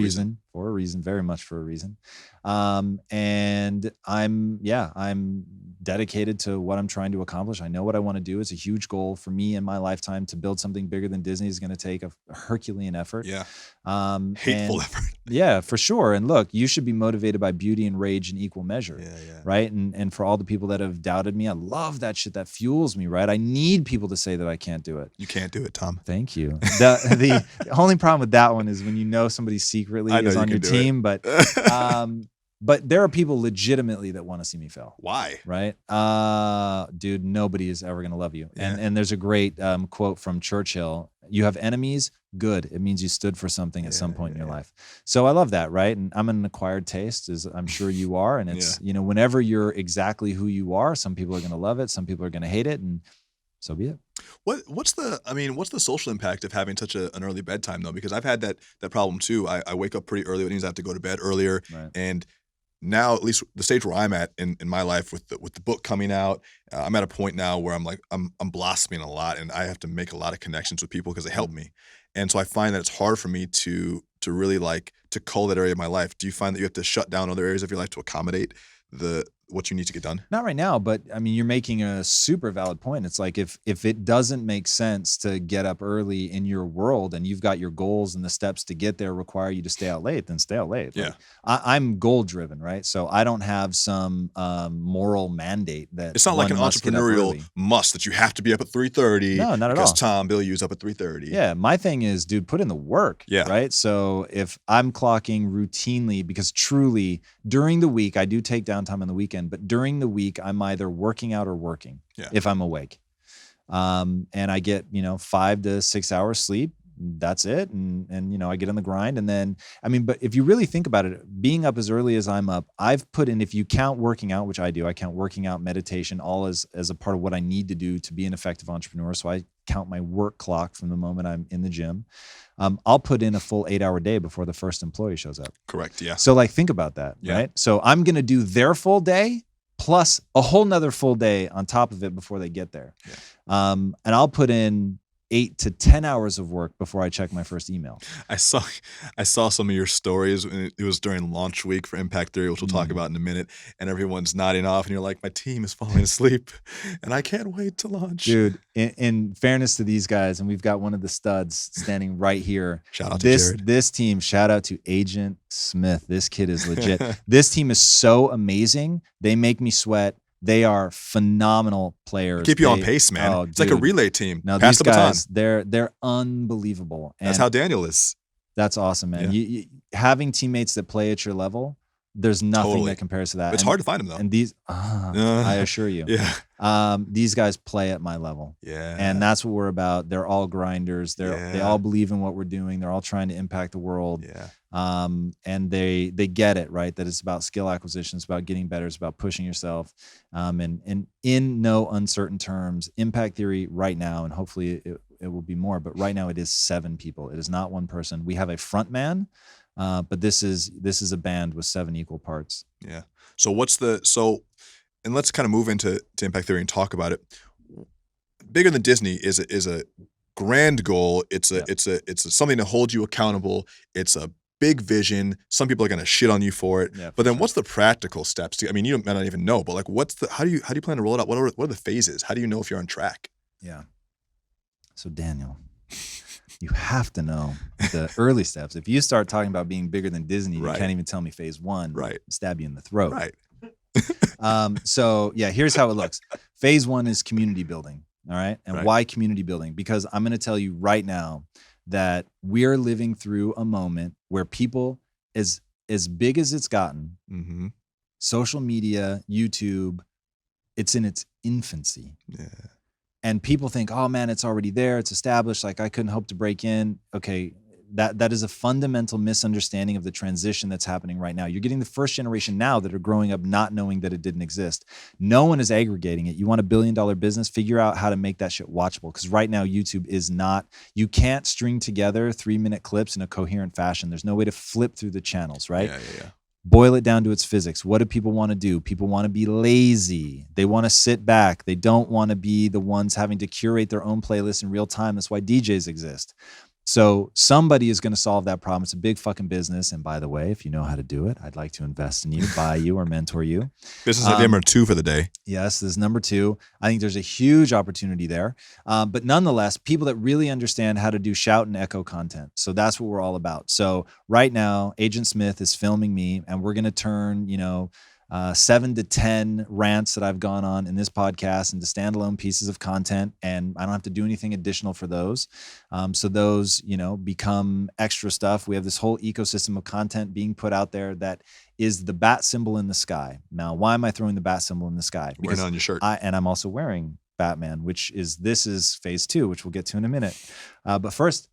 reason, very much for a reason. And I'm dedicated to what I'm trying to accomplish. I know what I want to do. It's a huge goal for me in my lifetime. To build something bigger than Disney is going to take a Herculean effort. Yeah. Hateful effort. Yeah, for sure. And look, you should be motivated by beauty and rage in equal measure. Yeah. Right. And for all the people that have doubted me, I love that shit. That fuels me. Right. I need people to say that I can't do it. You can't do it, Tom. Thank you. The only problem with that one is when somebody secretly is on your team. But But there are people legitimately that want to see me fail. Why? Right? Dude, nobody is ever going to love you. Yeah. And there's a great quote from Churchill. You have enemies, good. It means you stood for something at some point in your life. So I love that, right? And I'm an acquired taste, as I'm sure you are. And it's, you know, whenever you're exactly who you are, some people are going to love it. Some people are going to hate it. And so be it. What's the social impact of having such an early bedtime though? Because I've had that problem too. I wake up pretty early, which means I have to go to bed earlier. Right. And now, at least the stage where I'm at in my life with the book coming out, I'm at a point now where I'm like, I'm blossoming a lot, and I have to make a lot of connections with people because they help me. And so I find that it's hard for me to really like to cull that area of my life. Do you find that you have to shut down other areas of your life to accommodate what you need to get done? Not right now, but I mean, you're making a super valid point. It's like if it doesn't make sense to get up early in your world and you've got your goals and the steps to get there require you to stay out late, then stay out late. Yeah. Like, I'm goal driven, right? So I don't have some moral mandate that it's not like an entrepreneurial must that you have to be up at 3:30. No, not at all. Because Tom Bilyeu's up at 3:30. Yeah, my thing is, dude, put in the work. Yeah. Right. So if I'm clocking routinely, because truly during the week I do take downtime on the weekend, but during the week I'm either working out or working if I'm awake. And I get, 5 to 6 hours sleep. That's it. And I get on the grind. And then, but if you really think about it, being up as early as I'm up, I've put in, if you count working out, which I do, I count working out, meditation, all as a part of what I need to do to be an effective entrepreneur. So I count my work clock from the moment I'm in the gym. I'll put in a full 8-hour day before the first employee shows up. Correct. Yeah. So like, think about that, right? So I'm going to do their full day plus a whole nother full day on top of it before they get there. Yeah. And I'll put in 8 to 10 hours of work before I check my first email. I saw some of your stories. It was during launch week for Impact Theory, which we'll talk about in a minute. And everyone's nodding off, and you're like, "My team is falling asleep, and I can't wait to launch." Dude, in fairness to these guys, and we've got one of the studs standing right here. Shout out to Jared. This team. Shout out to Agent Smith. This kid is legit. This team is so amazing. They make me sweat. They are phenomenal players. Keep you on pace, man. Oh, it's like a relay team. Now Pass these guys, they're unbelievable. And that's how Daniel is. That's awesome, man. You, having teammates that play at your level, there's nothing that compares to that. It's hard to find them though. And these, I assure you, these guys play at my level. Yeah. And that's what we're about. They're all grinders. They all believe in what we're doing. They're all trying to impact the world. Yeah. And they get it, right? That it's about skill acquisition. It's about getting better. It's about pushing yourself. And in no uncertain terms, Impact Theory right now, and hopefully it will be more, but right now it is 7 people. It is not one person. We have a front man, but this is a band with 7 equal parts. Yeah. So and let's kind of move into Impact Theory and talk about it. Bigger than Disney is a grand goal. It's something to hold you accountable. It's a big vision. Some people are going to shit on you for it. Yeah, but then what's the practical steps? You might not even know, but like how do you plan to roll it out? What are the phases? How do you know if you're on track? Yeah. So Daniel, you have to know the early steps. If you start talking about being bigger than Disney, you can't even tell me phase 1. Right. Stab you in the throat. Right. So yeah, here's how it looks. Phase 1 is community building. All right. And why community building? Because I'm going to tell you right now that we're living through a moment where people, as big as it's gotten, social media, YouTube, it's in its infancy. Yeah. And people think, oh man, it's already there. It's established. Like I couldn't hope to break in. Okay. That is a fundamental misunderstanding of the transition that's happening right now. You're getting the first generation now that are growing up not knowing that it didn't exist. No one is aggregating it. You want $1 billion business, figure out how to make that shit watchable. Because right now YouTube is not, you can't string together 3-minute clips in a coherent fashion. There's no way to flip through the channels, right? Yeah. Boil it down to its physics. What do people want to do? People want to be lazy. They want to sit back. They don't want to be the ones having to curate their own playlist in real time. That's why DJs exist. So somebody is going to solve that problem. It's a big fucking business. And by the way, if you know how to do it, I'd like to invest in you, buy you, or mentor you. Business idea number 2 for the day. Yes, this is number 2. I think there's a huge opportunity there. But nonetheless, people that really understand how to do shout and echo content. So that's what we're all about. So right now, Agent Smith is filming me, and we're going to turn, 7 to 10 rants that I've gone on in this podcast into standalone pieces of content, and I don't have to do anything additional for those. So those, become extra stuff. We have this whole ecosystem of content being put out there that is the bat symbol in the sky. Now, why am I throwing the bat symbol in the sky? Wearing it on your shirt. I'm also wearing Batman, this is phase 2, which we'll get to in a minute. But first,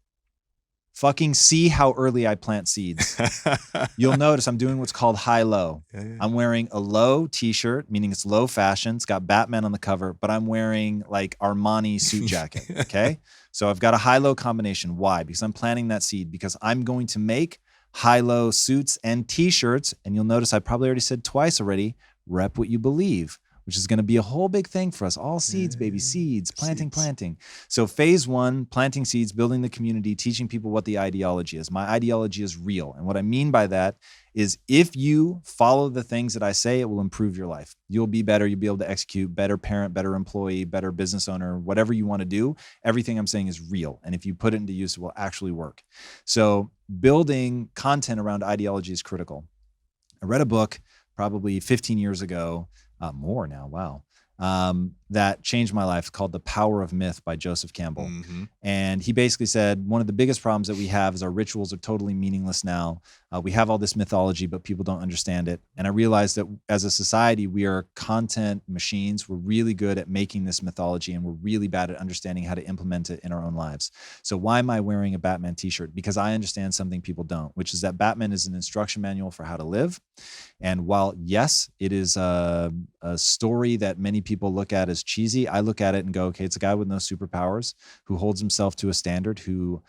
fucking see how early I plant seeds. You'll notice I'm doing what's called high-low. Yeah. I'm wearing a low t-shirt, meaning it's low fashion. It's got Batman on the cover, but I'm wearing like Armani suit jacket, okay? So I've got a high-low combination. Why? Because I'm planting that seed, because I'm going to make high-low suits and t-shirts, and you'll notice I probably already said twice already, rep what you believe, which is going to be a whole big thing for us. All seeds, baby, seeds, planting. So phase 1, planting seeds, building the community, teaching people what the ideology is. My ideology is real. And what I mean by that is if you follow the things that I say, it will improve your life. You'll be better. You'll be able to execute, better parent, better employee, better business owner, whatever you want to do. Everything I'm saying is real. And if you put it into use, it will actually work. So building content around ideology is critical. I read a book probably 15 years ago, more now, wow, that changed my life, called The Power of Myth by Joseph Campbell. Mm-hmm. And he basically said, one of the biggest problems that we have is our rituals are totally meaningless now. We have all this mythology, but people don't understand it. And I realized that as a society, we are content machines. We're really good at making this mythology, and we're really bad at understanding how to implement it in our own lives. So why am I wearing a Batman t-shirt? Because I understand something people don't, which is that Batman is an instruction manual for how to live. And while, yes, it is a story that many people look at as cheesy, I look at it and go, okay, it's a guy with no superpowers who holds himself to a standard, who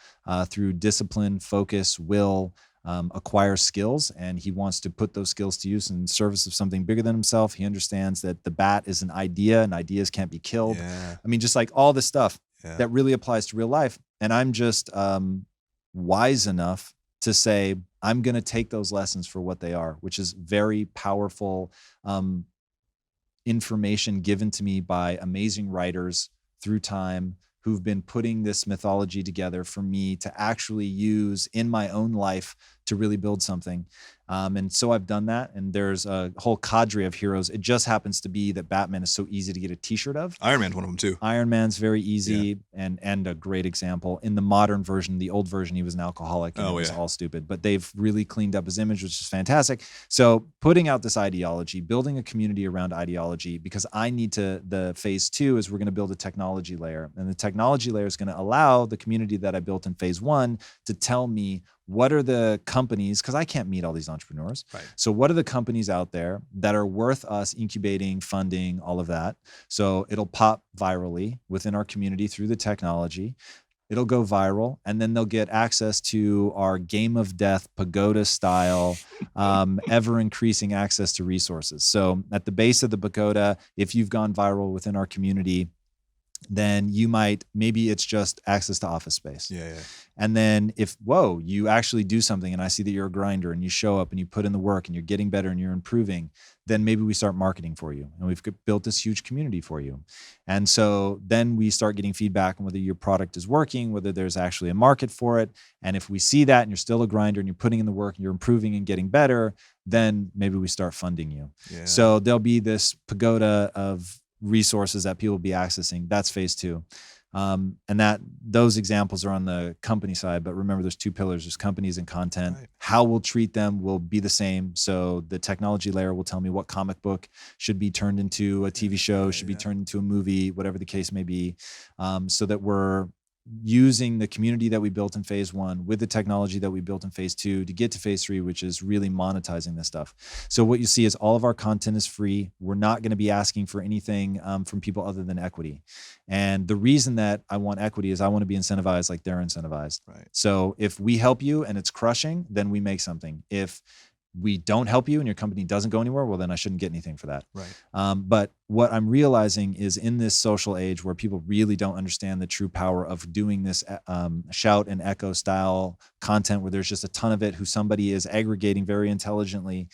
through discipline, focus, will, acquires skills, and he wants to put those skills to use in service of something bigger than himself. He understands that the bat is an idea and ideas can't be killed. Yeah. I mean, just like all this stuff that really applies to real life. And I'm just wise enough to say, I'm going to take those lessons for what they are, which is very powerful information given to me by amazing writers through time who've been putting this mythology together for me to actually use in my own life to really build something. And so I've done that. And there's a whole cadre of heroes. It just happens to be that Batman is so easy to get a t-shirt of. Iron Man's one of them too. Iron Man's very easy and a great example. In the modern version, the old version, he was an alcoholic and it was all stupid. But they've really cleaned up his image, which is fantastic. So putting out this ideology, building a community around ideology, because I need to, the phase 2 is we're going to build a technology layer. And the technology layer is going to allow the community that I built in phase 1 to tell me what are the companies, because I can't meet all these entrepreneurs. Right. So what are the companies out there that are worth us incubating, funding, all of that? So it'll pop virally within our community through the technology. It'll go viral, and then they'll get access to our game of death, pagoda style, ever increasing access to resources. So at the base of the pagoda, if you've gone viral within our community, then you might, maybe it's just access to office space. And then if, you actually do something and I see that you're a grinder and you show up and you put in the work and you're getting better and you're improving, then maybe we start marketing for you and we've built this huge community for you. And so then we start getting feedback on whether your product is working, whether there's actually a market for it. And if we see that and you're still a grinder and you're putting in the work and you're improving and getting better, then maybe we start funding you. So there'll be this pagoda of resources that people will be accessing. That's phase 2. And that those examples are on the company side, but remember there's 2 pillars. There's companies and content. Right. How we'll treat them will be the same. So the technology layer will tell me what comic book should be turned into a TV show, should be turned into a movie, whatever the case may be, so that we're using the community that we built in phase 1 with the technology that we built in phase 2 to get to phase 3, which is really monetizing this stuff. So what you see is all of our content is free. We're not going to be asking for anything from people other than equity. And the reason that I want equity is I want to be incentivized like they're incentivized. Right. So if we help you and it's crushing, then we make something. If we don't help you and your company doesn't go anywhere, well, then I shouldn't get anything for that. Right. But what I'm realizing is in this social age where people really don't understand the true power of doing this shout and echo style content where there's just a ton of it, who somebody is aggregating very intelligently,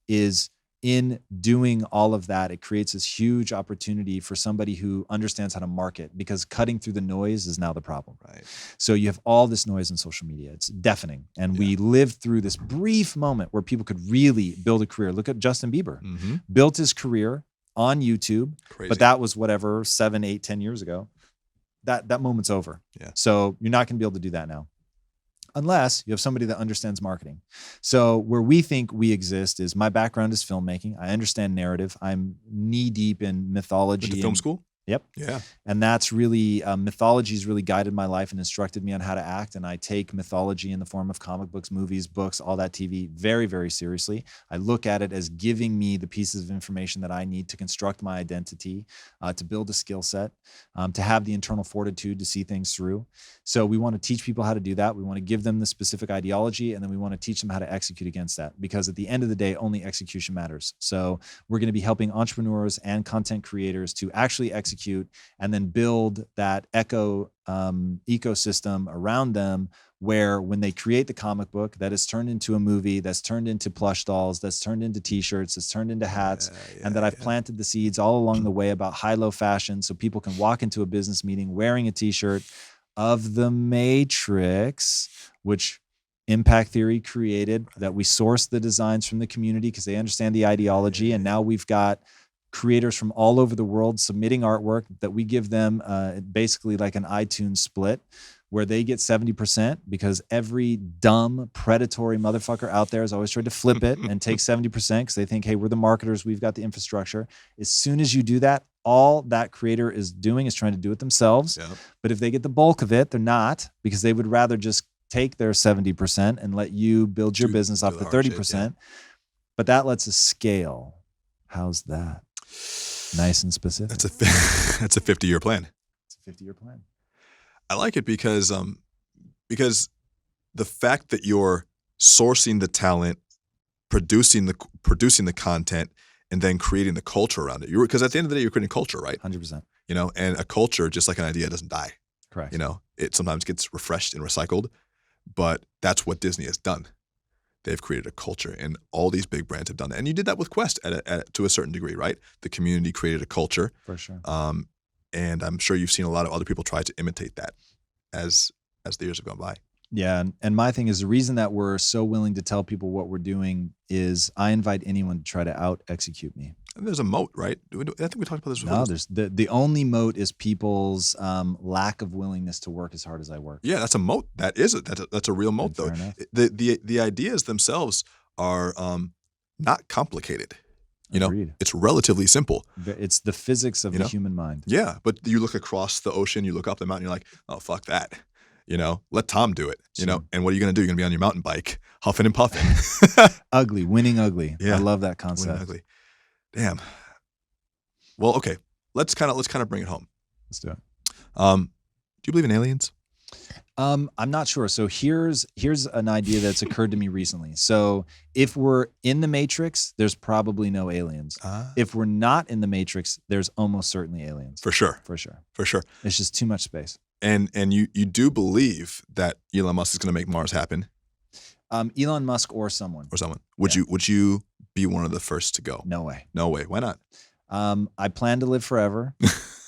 is in doing all of that, it creates this huge opportunity for somebody who understands how to market, because cutting through the noise is now the problem. Right. So you have all this noise in social media. It's deafening. And we lived through this brief moment where people could really build a career. Look at Justin Bieber. Built his career on YouTube. Crazy. But that was whatever, 7, 8, 10 years ago. That moment's over. Yeah. So you're not going to be able to do that now, unless you have somebody that understands marketing. So where we think we exist is, my background is filmmaking. I understand narrative. I'm knee deep in mythology. Went to film school? Yep. Yeah. And that's really, mythology's really guided my life and instructed me on how to act. And I take mythology in the form of comic books, movies, books, all that TV very, very seriously. I look at it as giving me the pieces of information that I need to construct my identity, to build a skill set, to have the internal fortitude to see things through. So we want to teach people how to do that. We want to give them the specific ideology, and then we want to teach them how to execute against that, because at the end of the day, only execution matters. So we're going to be helping entrepreneurs and content creators to actually execute and then build that ecosystem around them, where when they create the comic book, that is turned into a movie, that's turned into plush dolls, that's turned into t-shirts, that's turned into hats, and that I've planted the seeds all along the way about high-low fashion, so people can walk into a business meeting wearing a t-shirt of the Matrix, which Impact Theory created, that we source the designs from the community because they understand the ideology. And now we've got creators from all over the world submitting artwork that we give them, basically like an iTunes split, where they get 70%, because every dumb predatory motherfucker out there has always tried to flip it and take 70% because they think, hey, we're the marketers, we've got the infrastructure. As soon as you do that, all that creator is doing is trying to do it themselves. Yep. But if they get the bulk of it, they're not, because they would rather just take their 70% and let you build your business off the 30%. But that lets us scale. How's that? Nice and specific. That's a 50-year plan. It's a 50-year plan. I like it because the fact that you're sourcing the talent, producing the content, and then creating the culture around it. Because at the end of the day, you're creating culture, right? 100%. You know, and a culture, just like an idea, doesn't die. Correct. You know, it sometimes gets refreshed and recycled, but that's what Disney has done. They've created a culture, and all these big brands have done that. And you did that with Quest to a certain degree, right? The community created a culture. For sure. And I'm sure you've seen a lot of other people try to imitate that as the years have gone by. Yeah. And my thing is, the reason that we're so willing to tell people what we're doing is I invite anyone to try to out execute me. And there's a moat, right? I think we talked about this before. No, there's the only moat is people's lack of willingness to work as hard as I work. Yeah, that's a moat. That's a real moat, though. The ideas themselves are not complicated. You Agreed. know, it's relatively simple. It's the physics of the human mind. Yeah, but you look across the ocean, you look up the mountain, you're like, oh, fuck that. You know, let Tom do it. You know, and what are you going to do? You're going to be on your mountain bike, huffing and puffing. Ugly, winning ugly. Yeah. I love that concept. Winning ugly. Damn. Well, okay. Let's kind of bring it home. Let's do it. Do you believe in aliens? I'm not sure. So here's an idea that's occurred to me recently. So if we're in the Matrix, there's probably no aliens. If we're not in the Matrix, there's almost certainly aliens. For sure. For sure. For sure. It's just too much space. And you do believe that Elon Musk is going to make Mars happen? Elon Musk or someone. Would you be one of the first to go? No way. No way. Why not? I plan to live forever.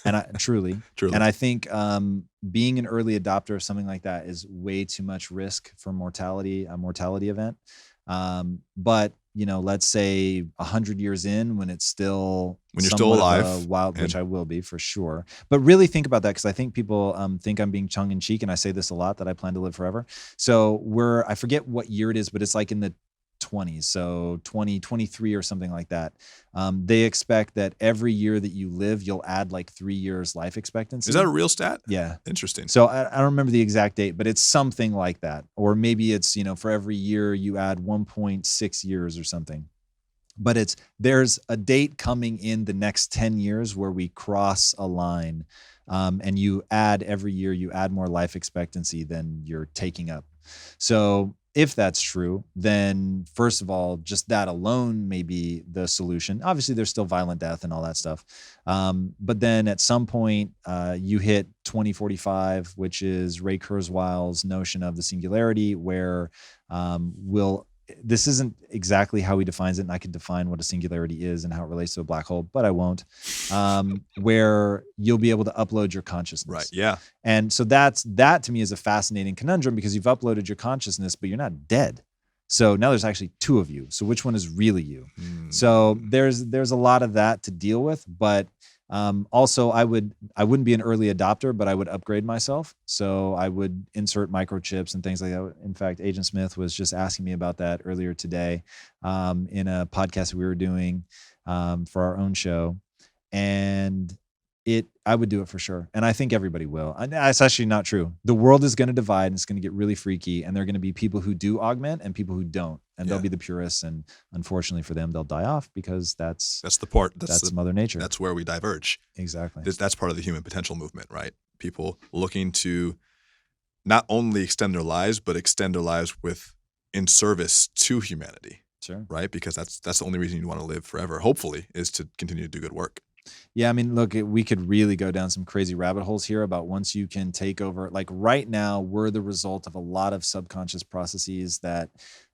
And truly. And I think being an early adopter of something like that is way too much risk for a mortality event. But you know, let's say 100 years in, when it's still you're still alive, wild, which I will be for sure. But really think about that, because I think people think I'm being tongue in cheek, and I say this a lot, that I plan to live forever. So I forget what year it is, but it's like in the 20s, so 2023 or something like that. They expect that every year that you live, you'll add like 3 years life expectancy. Is that a real stat? Yeah. Interesting. So I don't remember the exact date, but it's something like that. Or maybe it's, for every year you add 1.6 years or something. But there's a date coming in the next 10 years where we cross a line, and every year you add more life expectancy than you're taking up. So if that's true, then first of all, just that alone may be the solution. Obviously, there's still violent death and all that stuff. But then at some point, you hit 2045, which is Ray Kurzweil's notion of the singularity, where we'll this isn't exactly how he defines it, and I could define what a singularity is and how it relates to a black hole, but I won't. Where you'll be able to upload your consciousness. Right. Yeah. And so that to me is a fascinating conundrum, because you've uploaded your consciousness, but you're not dead. So now there's actually two of you. So which one is really you? So there's a lot of that to deal with, but also I wouldn't be an early adopter, but I would upgrade myself. So I would insert microchips and things like that. In fact, Agent Smith was just asking me about that earlier today in a podcast we were doing for our own show. And I would do it for sure. And I think everybody will. And it's actually not true. The world is going to divide, and it's going to get really freaky. And there are going to be people who do augment and people who don't. And they'll be the purists. And unfortunately for them, they'll die off, because that's the part. That's Mother Nature. That's where we diverge. Exactly. That's part of the human potential movement, right? People looking to not only extend their lives, but extend their lives in service to humanity. Sure. Right? Because that's the only reason you want to live forever, hopefully, is to continue to do good work. Yeah, I mean, look, we could really go down some crazy rabbit holes here about once you can take over. Like right now, we're the result of a lot of subconscious processes that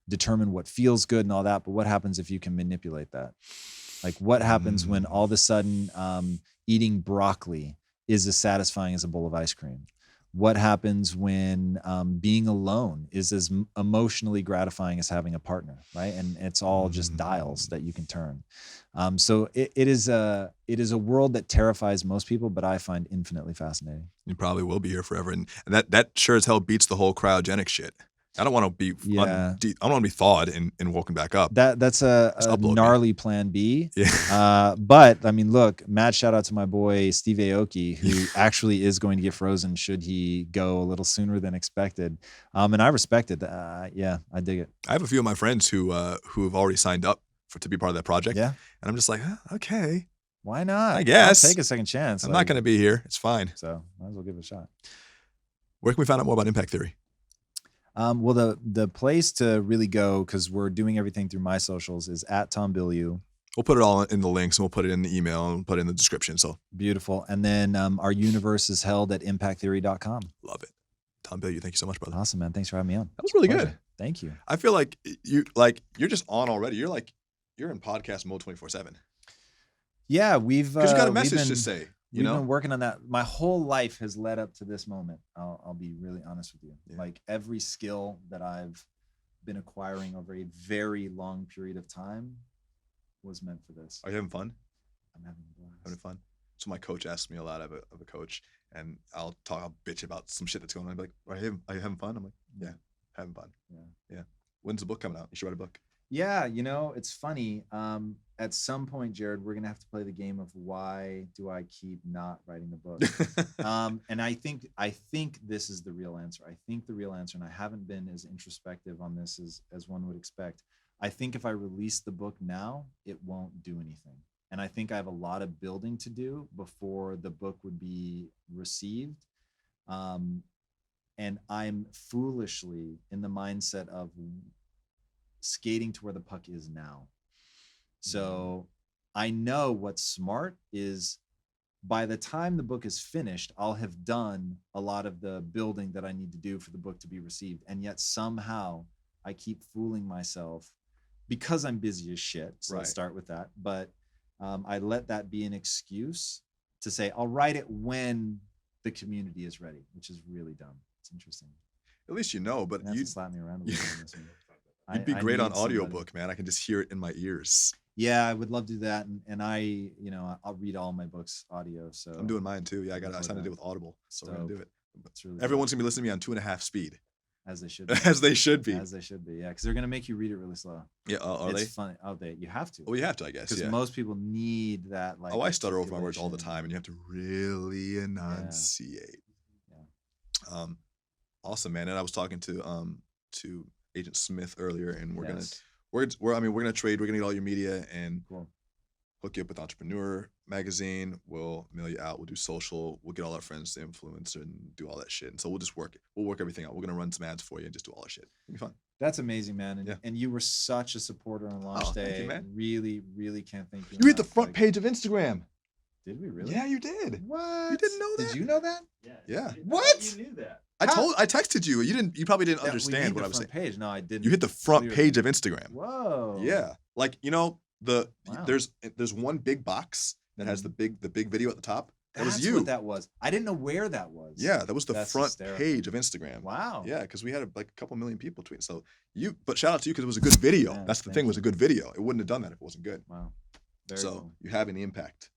determine what feels good and all that. But what happens if you can manipulate that? Like what happens when all of a sudden eating broccoli is as satisfying as a bowl of ice cream? What happens when being alone is as emotionally gratifying as having a partner, right? And it's all just dials that you can turn. So it is a world that terrifies most people, but I find infinitely fascinating. You probably will be here forever, and that sure as hell beats the whole cryogenic shit. I don't want to be I don't want to be thawed and woken back up. That's a gnarly plan B. Yeah. But I mean, look, mad shout out to my boy Steve Aoki, who actually is going to get frozen should he go a little sooner than expected. And I respect it. Yeah, I dig it. I have a few of my friends who have already signed up to be part of that project. Yeah. And I'm just like, okay. Why not? I guess. I'll take a second chance. I'm not going to be here. It's fine. So might as well give it a shot. Where can we find out more about impact theory? Well, the place to really go, because we're doing everything through my socials, is at Tom Bilyeu. We'll put it all in the links, and we'll put it in the email and put it in the description. So beautiful. And then our universe is held at impacttheory.com. Love it. Tom Bilyeu, thank you so much, brother. Awesome, man. Thanks for having me on. That was really good. Thank you. I feel like you're just on already. You're in podcast mode 24/7. Yeah, we've because you got a message to say. We've been working on that. My whole life has led up to this moment. I'll be really honest with you. Yeah. Like every skill that I've been acquiring over a very long period of time was meant for this. Are you having fun? I'm having a blast. Having fun. So my coach asks me a lot of a coach, and I'll bitch about some shit that's going on. I'll be like, are you having fun? I'm like, yeah, having fun. Yeah. When's the book coming out? You should write a book. Yeah, it's funny. At some point, Jared, we're gonna have to play the game of why do I keep not writing the book? And I think this is the real answer. I think the real answer, and I haven't been as introspective on this as one would expect. I think if I release the book now, it won't do anything. And I think I have a lot of building to do before the book would be received. And I'm foolishly in the mindset of skating to where the puck is now. So I know what's smart is by the time the book is finished, I'll have done a lot of the building that I need to do for the book to be received. And yet somehow I keep fooling myself because I'm busy as shit. So let's start with that. But I let that be an excuse to say, I'll write it when the community is ready, which is really dumb. It's interesting. At least but you'd slap me around a little bit. You'd be great on audiobook, man. I can just hear it in my ears. Yeah, I would love to do that. And I'll read all my books audio. So I'm doing mine too. Yeah, I signed a deal with Audible. So we're gonna do it. Really Everyone's gonna be listening to me on 2.5 speed. As they should be. As they should be. As they should be. Yeah, because they're gonna make you read it really slow. Yeah, are it's they? Funny. Oh, you have to. Oh, you have to, I guess. Because most people need that. I stutter over my words all the time, and you have to really enunciate. Yeah. Awesome, man. And I was talking to Agent Smith earlier, and we're gonna trade. We're gonna get all your media and hook you up with Entrepreneur magazine. We'll mail you out. We'll do social. We'll get all our friends to influence and do all that shit. And so we'll just work it. We'll work everything out. We're gonna run some ads for you and just do all that shit. It'll be fun. That's amazing, man. And you were such a supporter on launch day. Thank you, man. Really, really can't thank you. You hit the front page of Instagram. Did we really? Yeah, you did. What? You didn't know Did that? you know that? Yeah. Yeah. I thought What? You knew that. I How? texted you. You probably didn't We understand hit what the I was saying. front page. No, I didn't. You hit the front Clearly. page of Instagram. Whoa. Yeah. Like, Wow. there's one big box that has the big video at the top. That was That's you. what that was. I didn't know where that was. Yeah, that was the That's front hysterical. page of Instagram. Wow. Yeah, because we had like a couple million people tweeting. So but shout out to you because it was a good video. Yeah, That's the thank thing, was you. a good video. It wouldn't have done that if it wasn't good. Wow. Very So cool. you have an impact.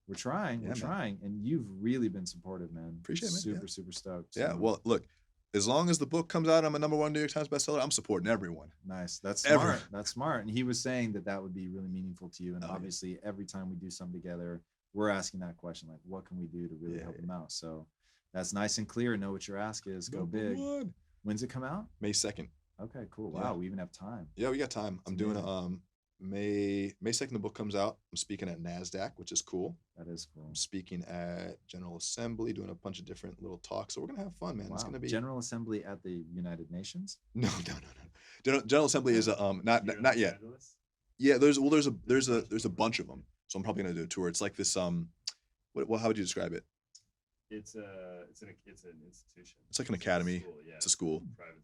We're trying. Yeah, We're man. trying. And you've really been supportive, man. Appreciate it, man. Super, Yeah. super stoked. Yeah. So, Well, look, as long as the book comes out, I'm a #1 New York Times bestseller. I'm supporting everyone. nice. That's Ever. smart. That's smart. And he was saying that would be really meaningful to you. And Oh, yeah. obviously, every time we do something together, we're asking that question, like, what can we do to really Yeah, help yeah. him out? So that's nice and clear. Know what your ask is. Go big. #1. When's it come out? May 2nd. Okay, cool. Yeah. Wow, we even have time. Yeah, we got time. I'm It's doing amazing. May 2nd. The book comes out. I'm speaking at NASDAQ, which is cool. That is cool. I'm speaking at General Assembly, doing a bunch of different little talks. So we're gonna have fun, man. It's Wow. gonna be General Assembly at the United Nations. no. General Assembly is not You're not Los yet. Angeles? Yeah, there's a bunch of them. So I'm probably gonna do a tour. It's like this what how would you describe it? It's an institution. It's like an a academy. school, yeah. It's a school. Private.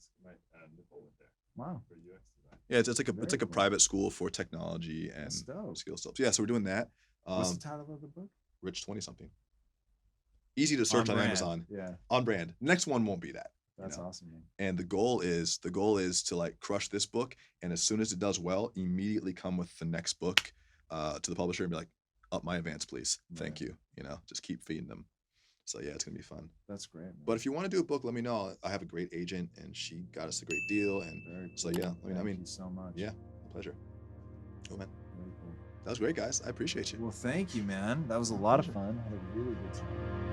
Nicole went there Wow. for UX design. Yeah, it's like Very a cool. private school for technology and That's dope. skill stuff. So yeah, so we're doing that. What's the title of the book? Rich 20 something. Easy to search on brand. Amazon. Yeah, On brand. Next one won't be that. that's know. awesome, man. And the goal is to like crush this book, and as soon as it does well, immediately come with the next book to the publisher and be like, up my advance, please. Thank Right. you. Just keep feeding them. So yeah, it's gonna be fun. That's great, man. But if you want to do a book, let me know. I have a great agent, and she got us a great deal. And Very so, cool. yeah, Thank mean, you so much. yeah, pleasure. Oh man, Very cool. that was great, guys. I appreciate you. Well, thank you, man. That was a lot of fun. Had a really good time.